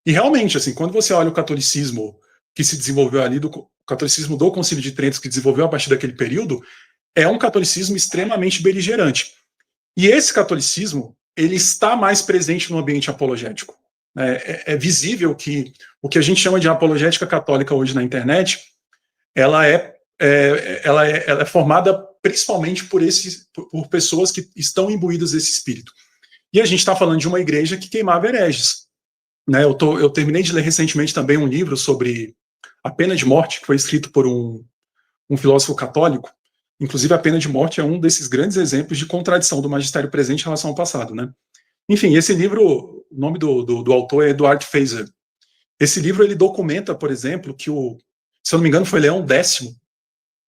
E realmente, assim, quando você olha o catolicismo que se desenvolveu ali, o catolicismo do Concílio de Trento, que desenvolveu a partir daquele período, é um catolicismo extremamente beligerante. E esse catolicismo, ele está mais presente no ambiente apologético. É visível que o que a gente chama de apologética católica hoje na internet, ela é formada principalmente por pessoas que estão imbuídas desse espírito. E a gente está falando de uma igreja que queimava hereges. Né? Eu terminei de ler recentemente também um livro sobre a pena de morte, que foi escrito por um filósofo católico. Inclusive, a pena de morte é um desses grandes exemplos de contradição do magistério presente em relação ao passado. Né? Enfim, esse livro, o nome do autor é Eduard Feser. Esse livro ele documenta, por exemplo, que se eu não me engano, foi Leão X,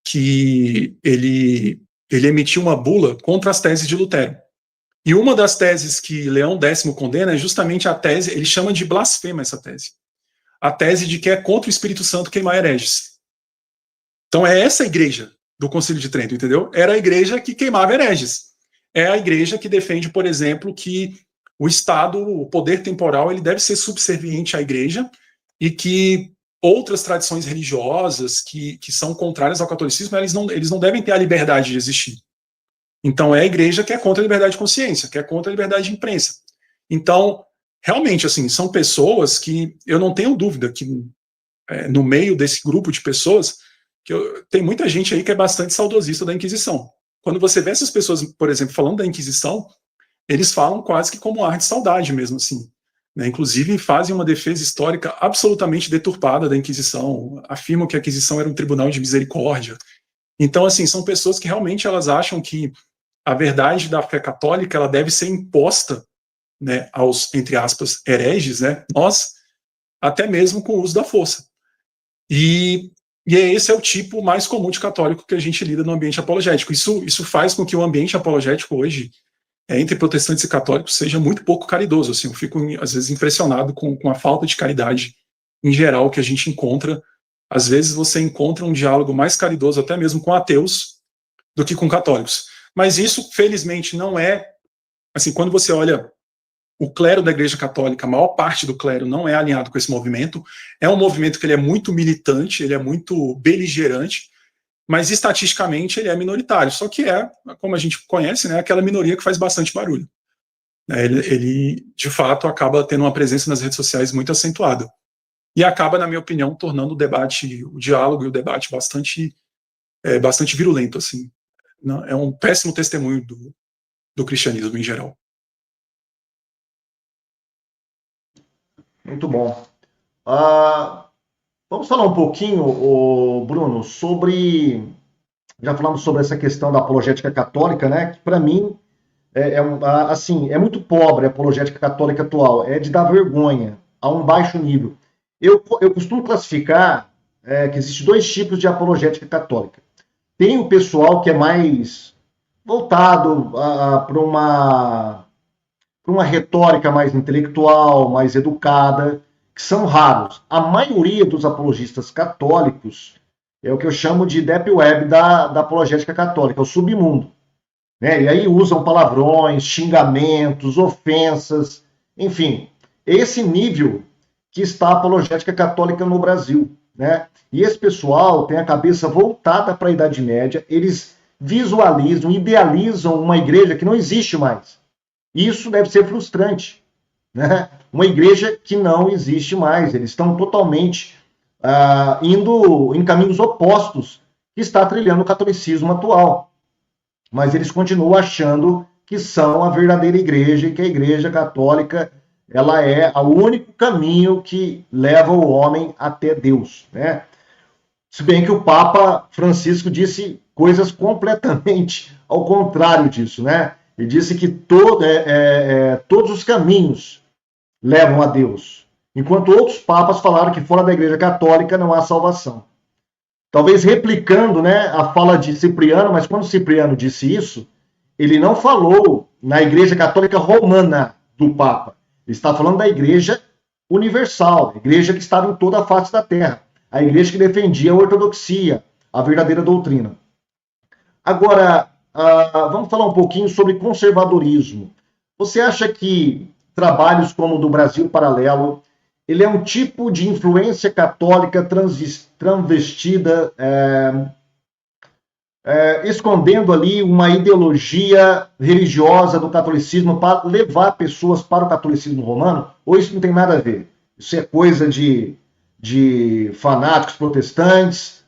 que ele emitiu uma bula contra as teses de Lutero. E uma das teses que Leão X condena é justamente a tese, ele chama de blasfema essa tese. A tese de que é contra o Espírito Santo queimar hereges. Então é essa a igreja do Concílio de Trento, entendeu? Era a igreja que queimava hereges. É a igreja que defende, por exemplo, que o Estado, o poder temporal, ele deve ser subserviente à igreja e que outras tradições religiosas que são contrárias ao catolicismo, eles não devem ter a liberdade de existir. Então é a igreja que é contra a liberdade de consciência, que é contra a liberdade de imprensa. Então, realmente, assim, são pessoas que eu não tenho dúvida que no meio desse grupo de pessoas, tem muita gente aí que é bastante saudosista da Inquisição. Quando você vê essas pessoas, por exemplo, falando da Inquisição, eles falam quase que como ar de saudade mesmo, assim. Né? Inclusive fazem uma defesa histórica absolutamente deturpada da Inquisição, afirmam que a Inquisição era um tribunal de misericórdia. Então, assim, são pessoas que realmente elas acham que a verdade da fé católica ela deve ser imposta, né, aos, entre aspas, hereges, né, nós, até mesmo com o uso da força. E esse é o tipo mais comum de católico que a gente lida no ambiente apologético. Isso faz com que o ambiente apologético hoje, entre protestantes e católicos, seja muito pouco caridoso. Assim, eu fico, às vezes, impressionado com a falta de caridade em geral que a gente encontra. Às vezes você encontra um diálogo mais caridoso até mesmo com ateus do que com católicos. Mas isso, felizmente, não é... Assim, quando você olha o clero da Igreja Católica, a maior parte do clero não é alinhado com esse movimento. É um movimento que ele é muito militante, ele é muito beligerante, mas estatisticamente ele é minoritário. Só que como a gente conhece, né, aquela minoria que faz bastante barulho. Ele, de fato, acaba tendo uma presença nas redes sociais muito acentuada. E acaba, na minha opinião, tornando o debate, o diálogo e o debate bastante virulento. Assim. É um péssimo testemunho do cristianismo em geral. Muito bom. Vamos falar um pouquinho, Bruno, sobre... Já falamos sobre essa questão da apologética católica, né? Que para mim é muito pobre a apologética católica atual. É de dar vergonha, a um baixo nível. Eu costumo classificar que existem dois tipos de apologética católica. Tem o pessoal que é mais voltado para para uma retórica mais intelectual, mais educada, que são raros. A maioria dos apologistas católicos é o que eu chamo de deep web da apologética católica, o submundo. Né? E aí usam palavrões, xingamentos, ofensas, enfim, esse nível que está a apologética católica no Brasil. Né? E esse pessoal tem a cabeça voltada para a Idade Média, eles visualizam, idealizam uma igreja que não existe mais. Isso deve ser frustrante. Né? Uma igreja que não existe mais, eles estão totalmente indo em caminhos opostos que está trilhando o catolicismo atual. Mas eles continuam achando que são a verdadeira igreja e que a igreja católica ela é o único caminho que leva o homem até Deus. Né? Se bem que o Papa Francisco disse coisas completamente ao contrário disso. Né? Ele disse que todos os caminhos levam a Deus, enquanto outros papas falaram que fora da Igreja Católica não há salvação. Talvez replicando, né, a fala de Cipriano, mas quando Cipriano disse isso, ele não falou na Igreja Católica Romana do Papa. Ele está falando da Igreja Universal, a Igreja que estava em toda a face da Terra, a Igreja que defendia a ortodoxia, a verdadeira doutrina. Agora, vamos falar um pouquinho sobre conservadorismo. Você acha que trabalhos como o do Brasil Paralelo, ele é um tipo de influência católica transvestida, escondendo ali uma ideologia religiosa do catolicismo para levar pessoas para o catolicismo romano? Ou isso não tem nada a ver? Isso é coisa de fanáticos protestantes?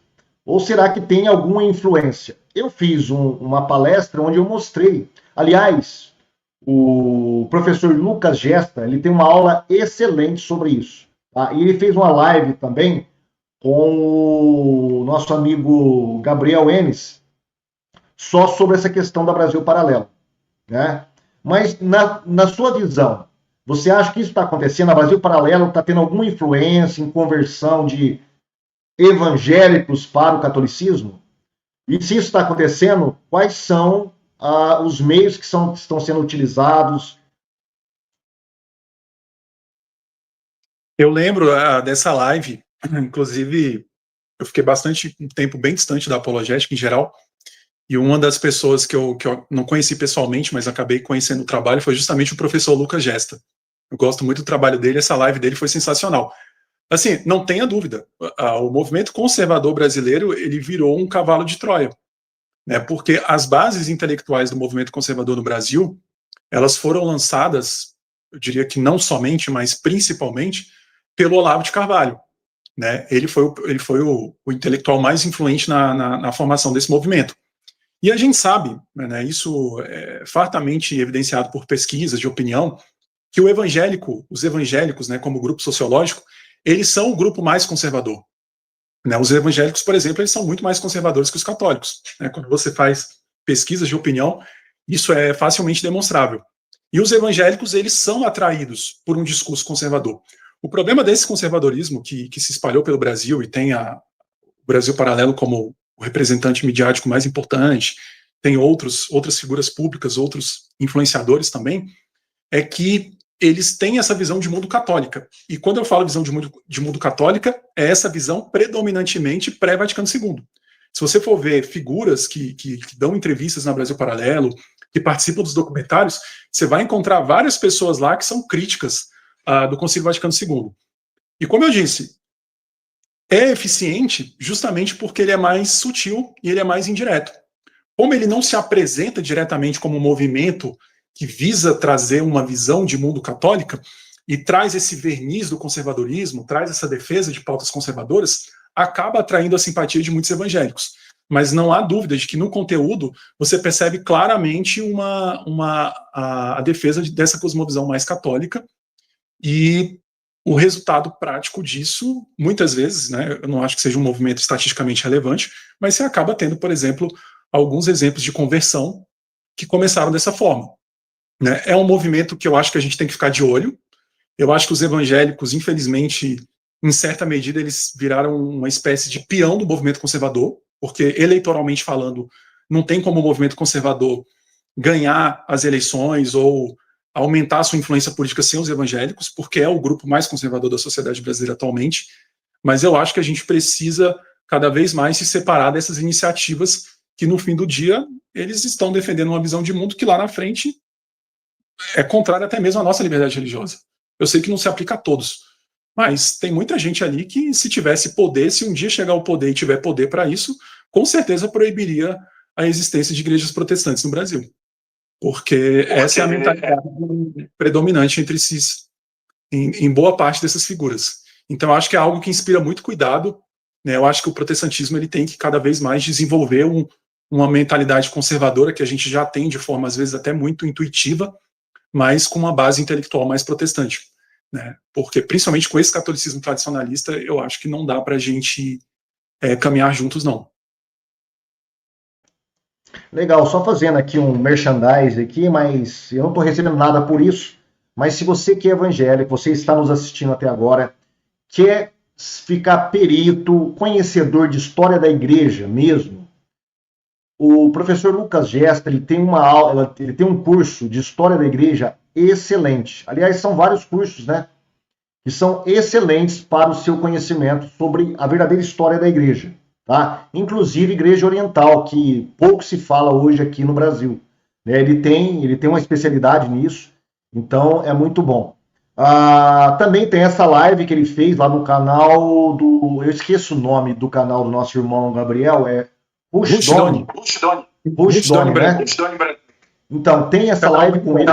Ou será que tem alguma influência? Eu fiz uma palestra onde eu mostrei, aliás, o professor Lucas Gesta, ele tem uma aula excelente sobre isso. Tá? E ele fez uma live também com o nosso amigo Gabriel Enes, só sobre essa questão da Brasil Paralelo. Né? Mas, na sua visão, você acha que isso está acontecendo? A Brasil Paralelo está tendo alguma influência em conversão de evangélicos para o catolicismo? E se isso está acontecendo, quais são os meios que estão sendo utilizados? Eu lembro dessa live, inclusive eu fiquei um tempo bem distante da apologética em geral, e uma das pessoas que eu não conheci pessoalmente, mas acabei conhecendo o trabalho, foi justamente o professor Lucas Gesta. Eu gosto muito do trabalho dele, essa live dele foi sensacional. Assim, não tenha dúvida, o movimento conservador brasileiro, ele virou um cavalo de Troia, né, porque as bases intelectuais do movimento conservador no Brasil, elas foram lançadas, eu diria que não somente, mas principalmente, pelo Olavo de Carvalho. Né? Ele foi o intelectual mais influente na formação desse movimento. E a gente sabe, né, isso é fartamente evidenciado por pesquisas de opinião, que os evangélicos, né, como grupo sociológico, eles são o grupo mais conservador. Né? Os evangélicos, por exemplo, eles são muito mais conservadores que os católicos. Né? Quando você faz pesquisas de opinião, isso é facilmente demonstrável. E os evangélicos, eles são atraídos por um discurso conservador. O problema desse conservadorismo que se espalhou pelo Brasil e tem o Brasil Paralelo como o representante midiático mais importante, tem outras figuras públicas, outros influenciadores também, é que eles têm essa visão de mundo católica. E quando eu falo visão de mundo católica, é essa visão predominantemente pré-Vaticano II. Se você for ver figuras que dão entrevistas na Brasil Paralelo, que participam dos documentários, você vai encontrar várias pessoas lá que são críticas do Concílio Vaticano II. E como eu disse, é eficiente justamente porque ele é mais sutil e ele é mais indireto. Como ele não se apresenta diretamente como um movimento que visa trazer uma visão de mundo católica e traz esse verniz do conservadorismo, traz essa defesa de pautas conservadoras, acaba atraindo a simpatia de muitos evangélicos. Mas não há dúvida de que no conteúdo você percebe claramente a defesa dessa cosmovisão mais católica, e o resultado prático disso, muitas vezes, né, eu não acho que seja um movimento estatisticamente relevante, mas você acaba tendo, por exemplo, alguns exemplos de conversão que começaram dessa forma. Né? É um movimento que eu acho que a gente tem que ficar de olho. Eu acho que os evangélicos, infelizmente, em certa medida, eles viraram uma espécie de peão do movimento conservador, porque, eleitoralmente falando, não tem como o movimento conservador ganhar as eleições ou aumentar a sua influência política sem os evangélicos, porque é o grupo mais conservador da sociedade brasileira atualmente, mas eu acho que a gente precisa cada vez mais se separar dessas iniciativas que, no fim do dia, eles estão defendendo uma visão de mundo que lá na frente é contrária até mesmo à nossa liberdade religiosa. Eu sei que não se aplica a todos, mas tem muita gente ali que, se tivesse poder, se um dia chegar ao poder e tiver poder para isso, com certeza proibiria a existência de igrejas protestantes no Brasil. Porque essa é a mentalidade predominante entre esses, em boa parte dessas figuras. Então, eu acho que é algo que inspira muito cuidado, né? Eu acho que o protestantismo ele tem que cada vez mais desenvolver uma mentalidade conservadora que a gente já tem de forma, às vezes, até muito intuitiva, mas com uma base intelectual mais protestante, né? Porque, principalmente com esse catolicismo tradicionalista, eu acho que não dá para a gente caminhar juntos, não. Legal, só fazendo aqui um merchandise aqui, mas eu não estou recebendo nada por isso. Mas se você que é evangélico, você está nos assistindo até agora, quer ficar perito, conhecedor de história da igreja mesmo, o professor Lucas Gesta, ele tem uma aula, ele tem um curso de história da igreja excelente. Aliás, são vários cursos, né? Que são excelentes para o seu conhecimento sobre a verdadeira história da igreja. Tá? Inclusive igreja oriental, que pouco se fala hoje aqui no Brasil. Né? Ele tem uma especialidade nisso, então é muito bom. Também tem essa live que ele fez lá no canal eu esqueço o nome do canal do nosso irmão Gabriel, é Rushdoni, né? Então, tem essa live com ele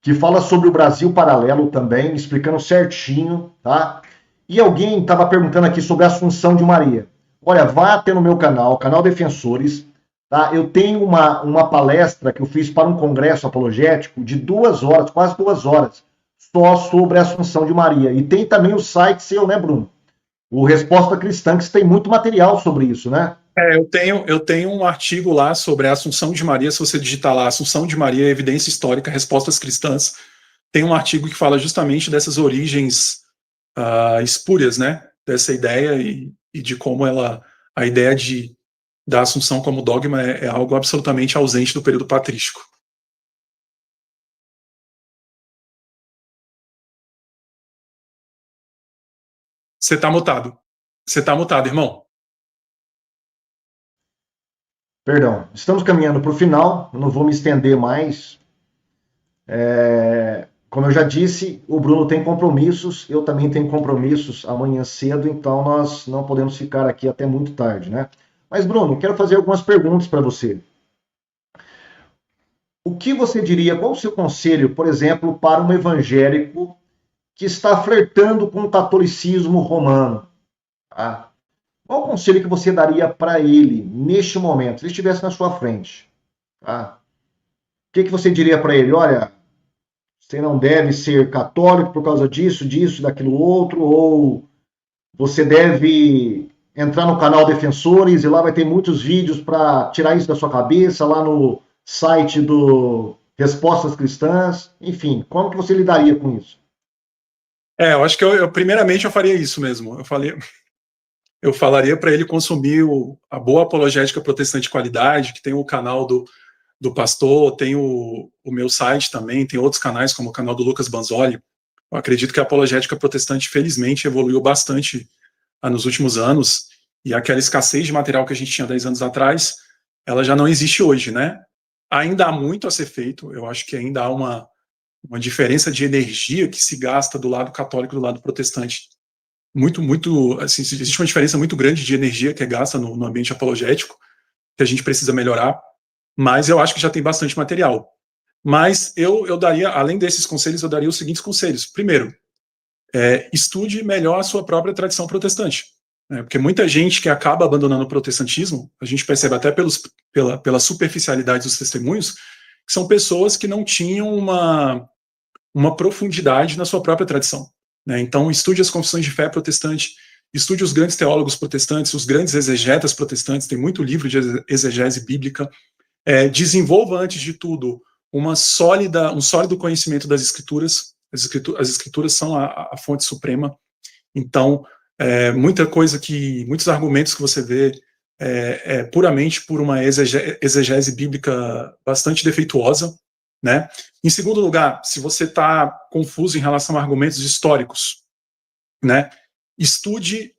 que fala sobre o Brasil Paralelo também, explicando certinho, tá? E alguém estava perguntando aqui sobre a Assunção de Maria. Olha, vá até no meu canal, Canal Defensores, tá? Eu tenho uma palestra que eu fiz para um congresso apologético de 2 horas, quase 2 horas, só sobre a Assunção de Maria. E tem também o site seu, né, Bruno? O Resposta Cristã, que tem muito material sobre isso, né? Eu tenho um artigo lá sobre a Assunção de Maria. Se você digitar lá Assunção de Maria, Evidência Histórica, Respostas Cristãs, tem um artigo que fala justamente dessas origens espúrias, né, dessa ideia e de como a ideia da Assunção como dogma é algo absolutamente ausente do período patrístico. Você está mutado. Você está mutado, irmão. Perdão, estamos caminhando para o final, eu não vou me estender mais. Como eu já disse, o Bruno tem compromissos, eu também tenho compromissos amanhã cedo, então nós não podemos ficar aqui até muito tarde, né? Mas, Bruno, quero fazer algumas perguntas para você. O que você diria, qual o seu conselho, por exemplo, para um evangélico que está flertando com o catolicismo romano? Tá? Qual o conselho que você daria para ele neste momento, se ele estivesse na sua frente? Tá? O que você diria para ele? Olha, você não deve ser católico por causa disso, daquilo outro, ou você deve entrar no canal Defensores e lá vai ter muitos vídeos para tirar isso da sua cabeça, lá no site do Respostas Cristãs, enfim, como que você lidaria com isso? Eu acho que primeiramente eu faria isso mesmo. Eu falaria para ele consumir a boa apologética protestante de qualidade, que tem o canal do pastor, tem o meu site também, tem outros canais, como o canal do Lucas Banzoli. Eu acredito que a apologética protestante, felizmente, evoluiu bastante nos últimos anos, e aquela escassez de material que a gente tinha 10 anos atrás, ela já não existe hoje, né? Ainda há muito a ser feito, eu acho que ainda há uma diferença de energia que se gasta do lado católico e do lado protestante. Assim, existe uma diferença muito grande de energia que é gasta no ambiente apologético, que a gente precisa melhorar, mas eu acho que já tem bastante material. Mas eu daria, além desses conselhos, eu daria os seguintes conselhos. Primeiro, estude melhor a sua própria tradição protestante. Né? Porque muita gente que acaba abandonando o protestantismo, a gente percebe até pela superficialidade dos testemunhos, que são pessoas que não tinham uma profundidade na sua própria tradição. Né? Então, estude as confissões de fé protestante, estude os grandes teólogos protestantes, os grandes exegetas protestantes, tem muito livro de exegese bíblica. Desenvolva, antes de tudo, um sólido conhecimento das escrituras. As escrituras são a fonte suprema. Então, muitos argumentos que você vê puramente por uma exegese bíblica bastante defeituosa, né? Em segundo lugar, se você está confuso em relação a argumentos históricos, né, estude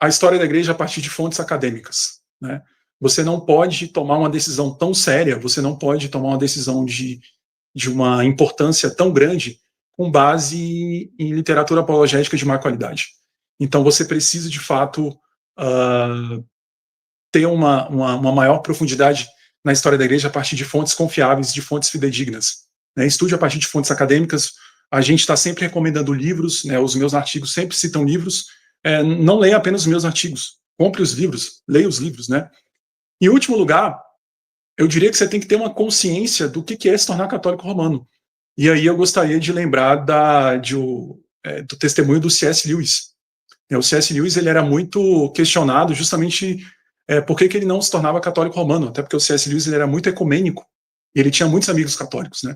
a história da igreja a partir de fontes acadêmicas, né? Você não pode tomar uma decisão tão séria, você não pode tomar uma decisão de uma importância tão grande com base em literatura apologética de má qualidade. Então você precisa, de fato, ter uma maior profundidade na história da igreja a partir de fontes confiáveis, de fontes fidedignas, né? Estude a partir de fontes acadêmicas. A gente está sempre recomendando livros, né? Os meus artigos sempre citam livros. Não leia apenas os meus artigos, compre os livros, leia os livros, né? Em último lugar, eu diria que você tem que ter uma consciência do que é se tornar católico romano. E aí eu gostaria de lembrar do testemunho do C.S. Lewis. O C.S. Lewis, ele era muito questionado justamente por que ele não se tornava católico romano, até porque o C.S. Lewis, ele era muito ecumênico, e ele tinha muitos amigos católicos, né?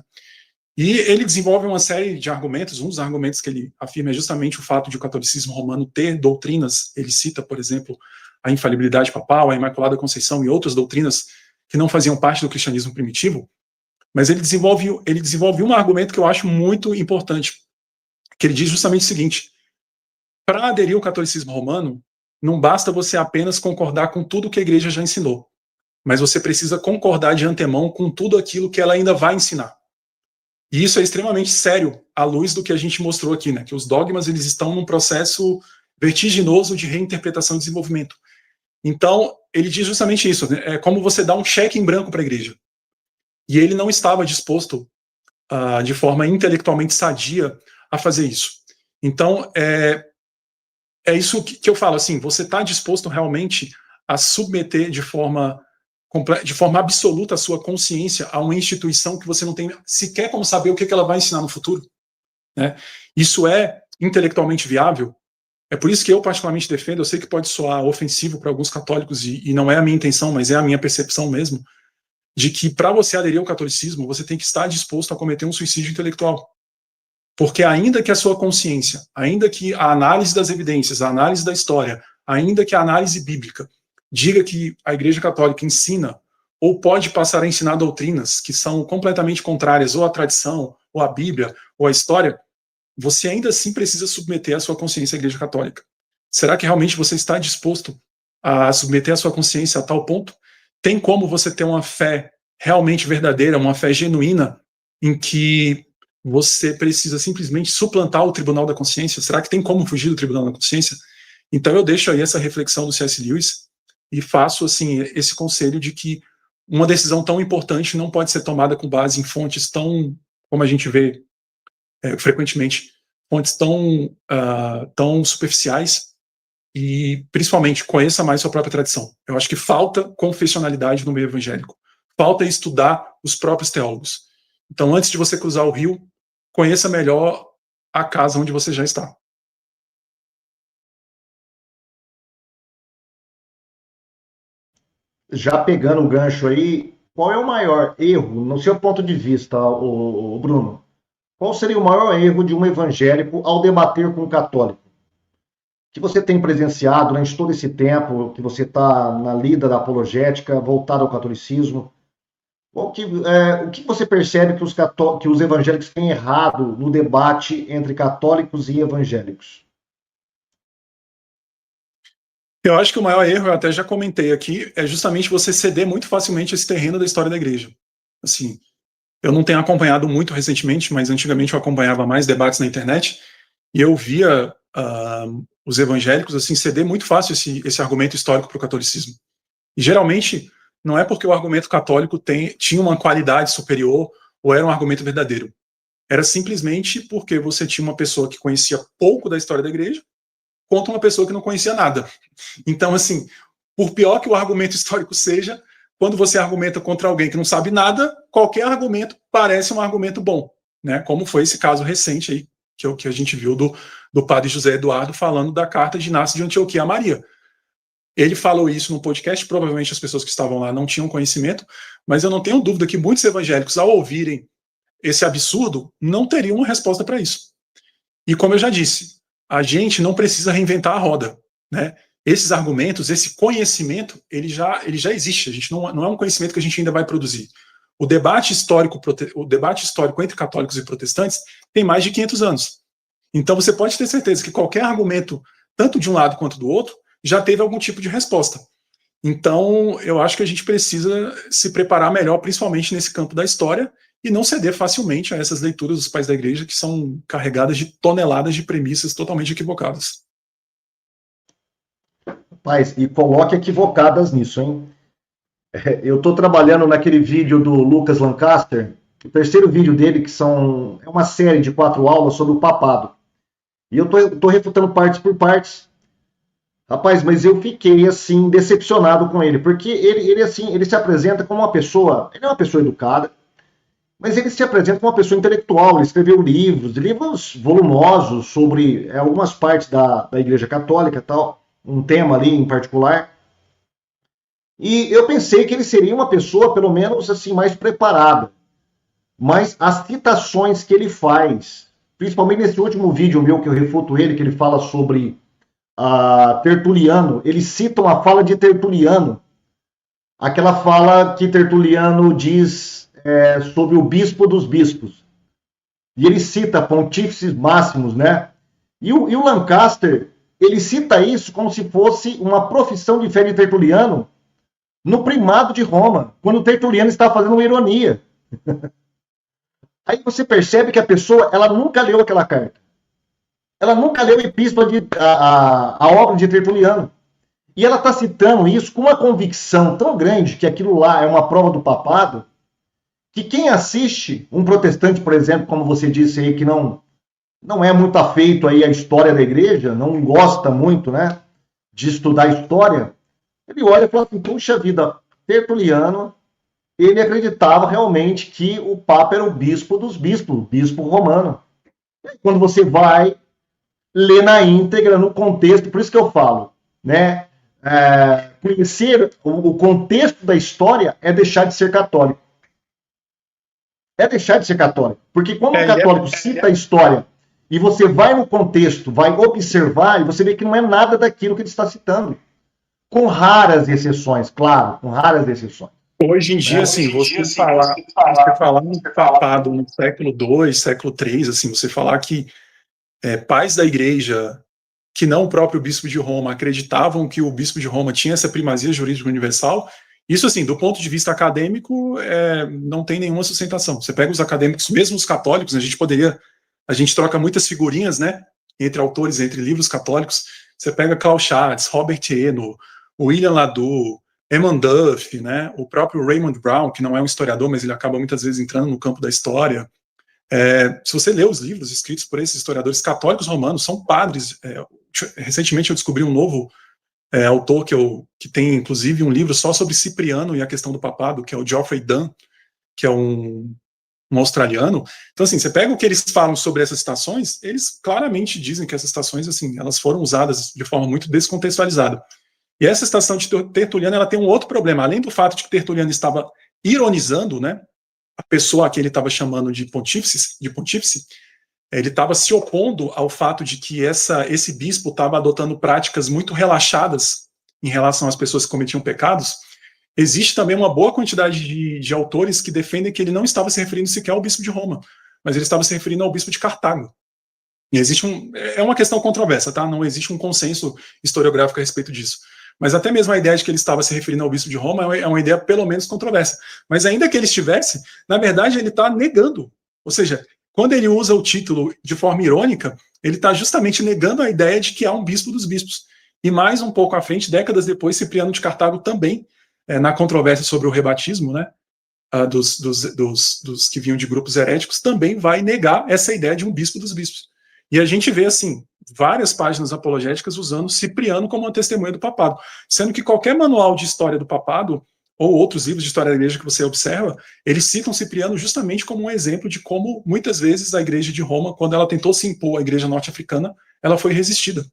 E ele desenvolve uma série de argumentos. Um dos argumentos que ele afirma é justamente o fato de o catolicismo romano ter doutrinas. Ele cita, por exemplo, a infalibilidade papal, a Imaculada Conceição e outras doutrinas que não faziam parte do cristianismo primitivo. Mas ele desenvolve um argumento que eu acho muito importante, que ele diz justamente o seguinte: para aderir ao catolicismo romano, não basta você apenas concordar com tudo que a igreja já ensinou, mas você precisa concordar de antemão com tudo aquilo que ela ainda vai ensinar. E isso é extremamente sério à luz do que a gente mostrou aqui, né? Que os dogmas, eles estão num processo vertiginoso de reinterpretação e desenvolvimento. Então, ele diz justamente isso, né? É como você dá um cheque em branco para a igreja. E ele não estava disposto, de forma intelectualmente sadia, a fazer isso. Então, é isso que eu falo, assim, você está disposto realmente a submeter de forma absoluta a sua consciência a uma instituição que você não tem sequer como saber o que ela vai ensinar no futuro, né? Isso é intelectualmente viável? É por isso que eu particularmente defendo. Eu sei que pode soar ofensivo para alguns católicos, e não é a minha intenção, mas é a minha percepção mesmo, de que para você aderir ao catolicismo, você tem que estar disposto a cometer um suicídio intelectual. Porque ainda que a sua consciência, ainda que a análise das evidências, a análise da história, ainda que a análise bíblica diga que a Igreja Católica ensina ou pode passar a ensinar doutrinas que são completamente contrárias ou à tradição, ou à Bíblia, ou à história, você ainda assim precisa submeter a sua consciência à Igreja Católica. Será que realmente você está disposto a submeter a sua consciência a tal ponto? Tem como você ter uma fé realmente verdadeira, uma fé genuína, em que você precisa simplesmente suplantar o Tribunal da Consciência? Será que tem como fugir do Tribunal da Consciência? Então eu deixo aí essa reflexão do C.S. Lewis e faço, assim, esse conselho de que uma decisão tão importante não pode ser tomada com base em fontes tão, como a gente vê frequentemente, fontes tão superficiais, e principalmente conheça mais sua própria tradição. Eu acho que falta confessionalidade no meio evangélico, falta estudar os próprios teólogos. Então, antes de você cruzar o rio, conheça melhor a casa onde você já está. Já pegando o gancho aí, qual é o maior erro, no seu ponto de vista, o Bruno? Qual seria o maior erro de um evangélico ao debater com um católico? Que você tem presenciado durante todo esse tempo que você está na lida da apologética, voltado ao catolicismo? O que você percebe que os evangélicos têm errado no debate entre católicos e evangélicos? Eu acho que o maior erro, eu até já comentei aqui, é justamente você ceder muito facilmente esse terreno da história da igreja. Assim, eu não tenho acompanhado muito recentemente, mas antigamente eu acompanhava mais debates na internet, e eu via os evangélicos, assim, ceder muito fácil esse argumento histórico para o catolicismo. E geralmente não é porque o argumento católico tinha uma qualidade superior ou era um argumento verdadeiro. Era simplesmente porque você tinha uma pessoa que conhecia pouco da história da igreja contra uma pessoa que não conhecia nada. Então, assim, por pior que o argumento histórico seja, quando você argumenta contra alguém que não sabe nada, qualquer argumento parece um argumento bom, né? Como foi esse caso recente aí, que a gente viu do padre José Eduardo falando da carta de Inácio de Antioquia a Maria. Ele falou isso no podcast, provavelmente as pessoas que estavam lá não tinham conhecimento, mas eu não tenho dúvida que muitos evangélicos, ao ouvirem esse absurdo, não teriam uma resposta para isso. E como eu já disse, a gente não precisa reinventar a roda, né? Esses argumentos, esse conhecimento, ele já existe. A gente não é um conhecimento que a gente ainda vai produzir. o debate histórico entre católicos e protestantes tem mais de 500 anos. Então você pode ter certeza que qualquer argumento, tanto de um lado quanto do outro, já teve algum tipo de resposta. Então, eu acho que a gente precisa se preparar melhor, principalmente nesse campo da história, e não ceder facilmente a essas leituras dos pais da igreja, que são carregadas de toneladas de premissas totalmente equivocadas. Rapaz, e coloque equivocadas nisso, hein? Eu estou trabalhando naquele vídeo do Lucas Lancaster, o terceiro vídeo dele, é uma série de 4 aulas sobre o papado. E eu estou refutando partes por partes. Rapaz, mas eu fiquei, assim, decepcionado com ele, porque ele se apresenta como uma pessoa, ele é uma pessoa educada, mas ele se apresenta como uma pessoa intelectual, ele escreveu livros volumosos sobre algumas partes da Igreja Católica, tal, um tema ali em particular. E eu pensei que ele seria uma pessoa, pelo menos, assim, mais preparada. Mas as citações que ele faz, principalmente nesse último vídeo meu que eu refuto ele, que ele fala sobre Tertuliano, eles citam a fala de Tertuliano, aquela fala que Tertuliano diz sobre o bispo dos bispos. E ele cita pontífices máximos, né? E o Lancaster, ele cita isso como se fosse uma profissão de fé de Tertuliano no primado de Roma, quando Tertuliano está fazendo uma ironia. Aí você percebe que a pessoa, ela nunca leu aquela carta. Ela nunca leu a obra de Tertuliano. E ela está citando isso com uma convicção tão grande que aquilo lá é uma prova do papado, que quem assiste, um protestante, por exemplo, como você disse aí, que não é muito afeito aí à história da igreja, não gosta muito, né, de estudar história, ele olha e fala assim, puxa vida, Tertuliano, ele acreditava realmente que o Papa era o bispo dos bispos, o bispo romano. E quando você vai ler na íntegra, no contexto, por isso que eu falo, né? Conhecer o contexto da história é deixar de ser católico. É deixar de ser católico. Porque quando o católico cita a história e você vai no contexto, vai observar, e você vê que não é nada daquilo que ele está citando. Com raras exceções, claro, com raras exceções. Hoje em dia, assim, você falar no papado no século II, século III, assim, você falar que pais da igreja, que não o próprio bispo de Roma, acreditavam que o bispo de Roma tinha essa primazia jurídica universal, isso, assim, do ponto de vista acadêmico, não tem nenhuma sustentação. Você pega os acadêmicos, mesmo os católicos, a gente troca muitas figurinhas, né, entre autores, entre livros católicos, você pega Klaus Schatz, Robert Eno, William Ladoux, Eamon Duff, né, o próprio Raymond Brown, que não é um historiador, mas ele acaba muitas vezes entrando no campo da história. Se você lê os livros escritos por esses historiadores católicos romanos, são padres. Recentemente eu descobri um novo autor que tem inclusive um livro só sobre Cipriano e a questão do papado, que é o Geoffrey Dunn, que é um australiano. Então, assim, você pega o que eles falam sobre essas citações, eles claramente dizem que essas citações, assim, elas foram usadas de forma muito descontextualizada. E essa citação de Tertuliano, ela tem um outro problema. Além do fato de que Tertuliano estava ironizando, né, a pessoa a que ele estava chamando de pontífice, ele estava se opondo ao fato de que esse bispo estava adotando práticas muito relaxadas em relação às pessoas que cometiam pecados. Existe também uma boa quantidade de autores que defendem que ele não estava se referindo sequer ao bispo de Roma, mas ele estava se referindo ao bispo de Cartago. E é uma questão controversa, tá? Não existe um consenso historiográfico a respeito disso. Mas até mesmo a ideia de que ele estava se referindo ao bispo de Roma é uma ideia pelo menos controversa. Mas ainda que ele estivesse, na verdade ele está negando. Ou seja, quando ele usa o título de forma irônica, ele está justamente negando a ideia de que há um bispo dos bispos. E mais um pouco à frente, décadas depois, Cipriano de Cartago também, na controvérsia sobre o rebatismo, né, dos que vinham de grupos heréticos, também vai negar essa ideia de um bispo dos bispos. E a gente vê, assim, várias páginas apologéticas usando Cipriano como uma testemunha do papado, sendo que qualquer manual de história do papado, ou outros livros de história da igreja que você observa, eles citam Cipriano justamente como um exemplo de como, muitas vezes, a igreja de Roma, quando ela tentou se impor à igreja norte-africana, ela foi resistida.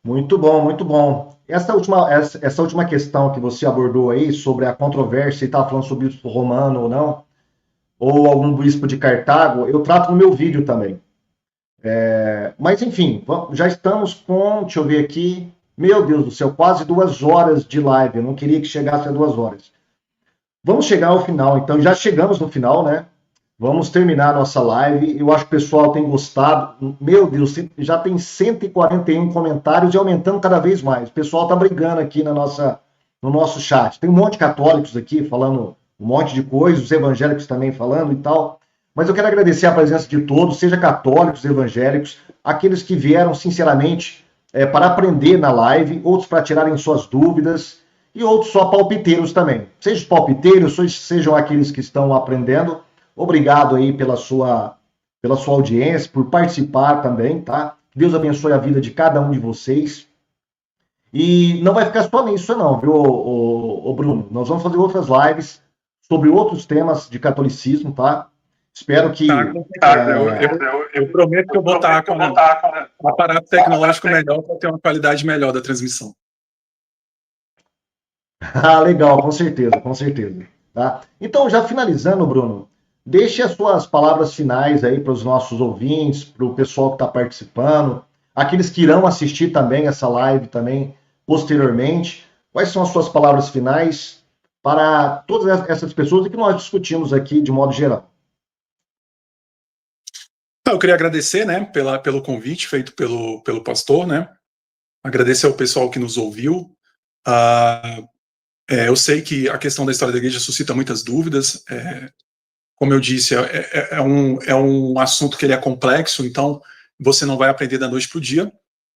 Muito bom, muito bom. Essa última questão que você abordou aí, sobre a controvérsia, se estava falando sobre o bispo romano ou não, ou algum bispo de Cartago, eu trato no meu vídeo também. Mas, enfim, já estamos com, deixa eu ver aqui, Meu Deus do céu, quase 2 horas de live. Eu não queria que chegasse a 2 horas. Vamos chegar ao final, então. Já chegamos no final, né? Vamos terminar a nossa live. Eu acho que o pessoal tem gostado. Meu Deus, já tem 141 comentários e aumentando cada vez mais. O pessoal está brigando aqui no nosso chat. Tem um monte de católicos aqui falando um monte de coisas, os evangélicos também falando e tal. Mas eu quero agradecer a presença de todos, seja católicos, evangélicos, aqueles que vieram sinceramente para aprender na live, outros para tirarem suas dúvidas e outros só palpiteiros também. Sejam os palpiteiros, sejam aqueles que estão aprendendo. Obrigado aí pela sua audiência, por participar também, tá? Deus abençoe a vida de cada um de vocês. E não vai ficar só nisso não, viu, Bruno? Nós vamos fazer outras lives sobre outros temas de catolicismo, tá? Espero que... Eu prometo que eu vou estar com um aparato tecnológico melhor para ter uma qualidade melhor da transmissão. Ah, legal, com certeza, com certeza. Tá? Então, já finalizando, Bruno, deixe as suas palavras finais aí para os nossos ouvintes, para o pessoal que está participando, aqueles que irão assistir também essa live também posteriormente. Quais são as suas palavras finais para todas essas pessoas que nós discutimos aqui de modo geral? Eu queria agradecer, né, pelo convite feito pelo pastor, né? Agradecer ao pessoal que nos ouviu. Eu sei que a questão da história da igreja suscita muitas dúvidas. Como eu disse, é um assunto que ele é complexo, então você não vai aprender da noite para o dia.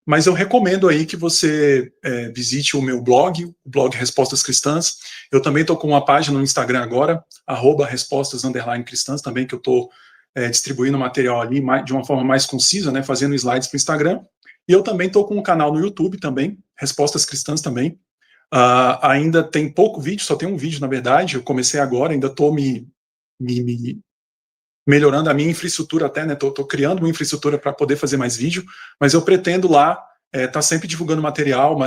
Mas eu recomendo aí que você visite o meu blog, o blog Respostas Cristãs. Eu também estou com uma página no Instagram agora, @respostas_cristãs, também, que eu estou distribuindo material ali de uma forma mais concisa, né, fazendo slides para o Instagram. E eu também estou com um canal no YouTube também, Respostas Cristãs também. Ainda tem pouco vídeo, só tem um vídeo, na verdade. Eu comecei agora, ainda estou me melhorando a minha infraestrutura até, né? Tô criando uma infraestrutura para poder fazer mais vídeo, mas eu pretendo lá tá sempre divulgando material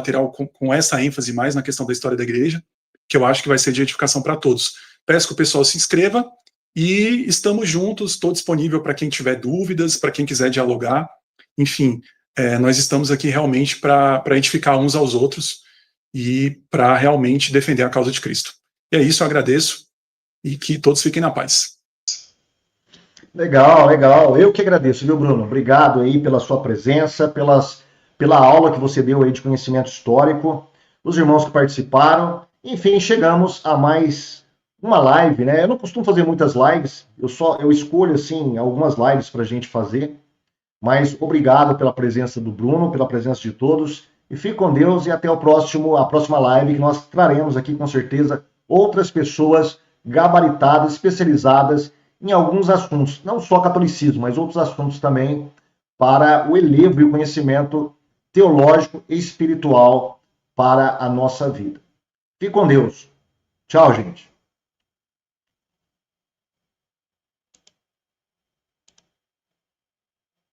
com essa ênfase mais na questão da história da igreja, que eu acho que vai ser de edificação para todos. Peço que o pessoal se inscreva e estamos juntos, estou disponível para quem tiver dúvidas, para quem quiser dialogar. Enfim, nós estamos aqui realmente para edificar uns aos outros e para realmente defender a causa de Cristo. E é isso, eu agradeço e que todos fiquem na paz. Legal, legal. Eu que agradeço, viu, Bruno? Obrigado aí pela sua presença, pela aula que você deu aí de conhecimento histórico, os irmãos que participaram. Enfim, chegamos a mais uma live, né? Eu não costumo fazer muitas lives, eu escolho, assim, algumas lives para a gente fazer, mas obrigado pela presença do Bruno, pela presença de todos, e fique com Deus e até a próxima live, que nós traremos aqui, com certeza, outras pessoas gabaritadas, especializadas em alguns assuntos, não só catolicismo, mas outros assuntos também, para o elevo e o conhecimento teológico e espiritual para a nossa vida. Fique com Deus. Tchau, gente.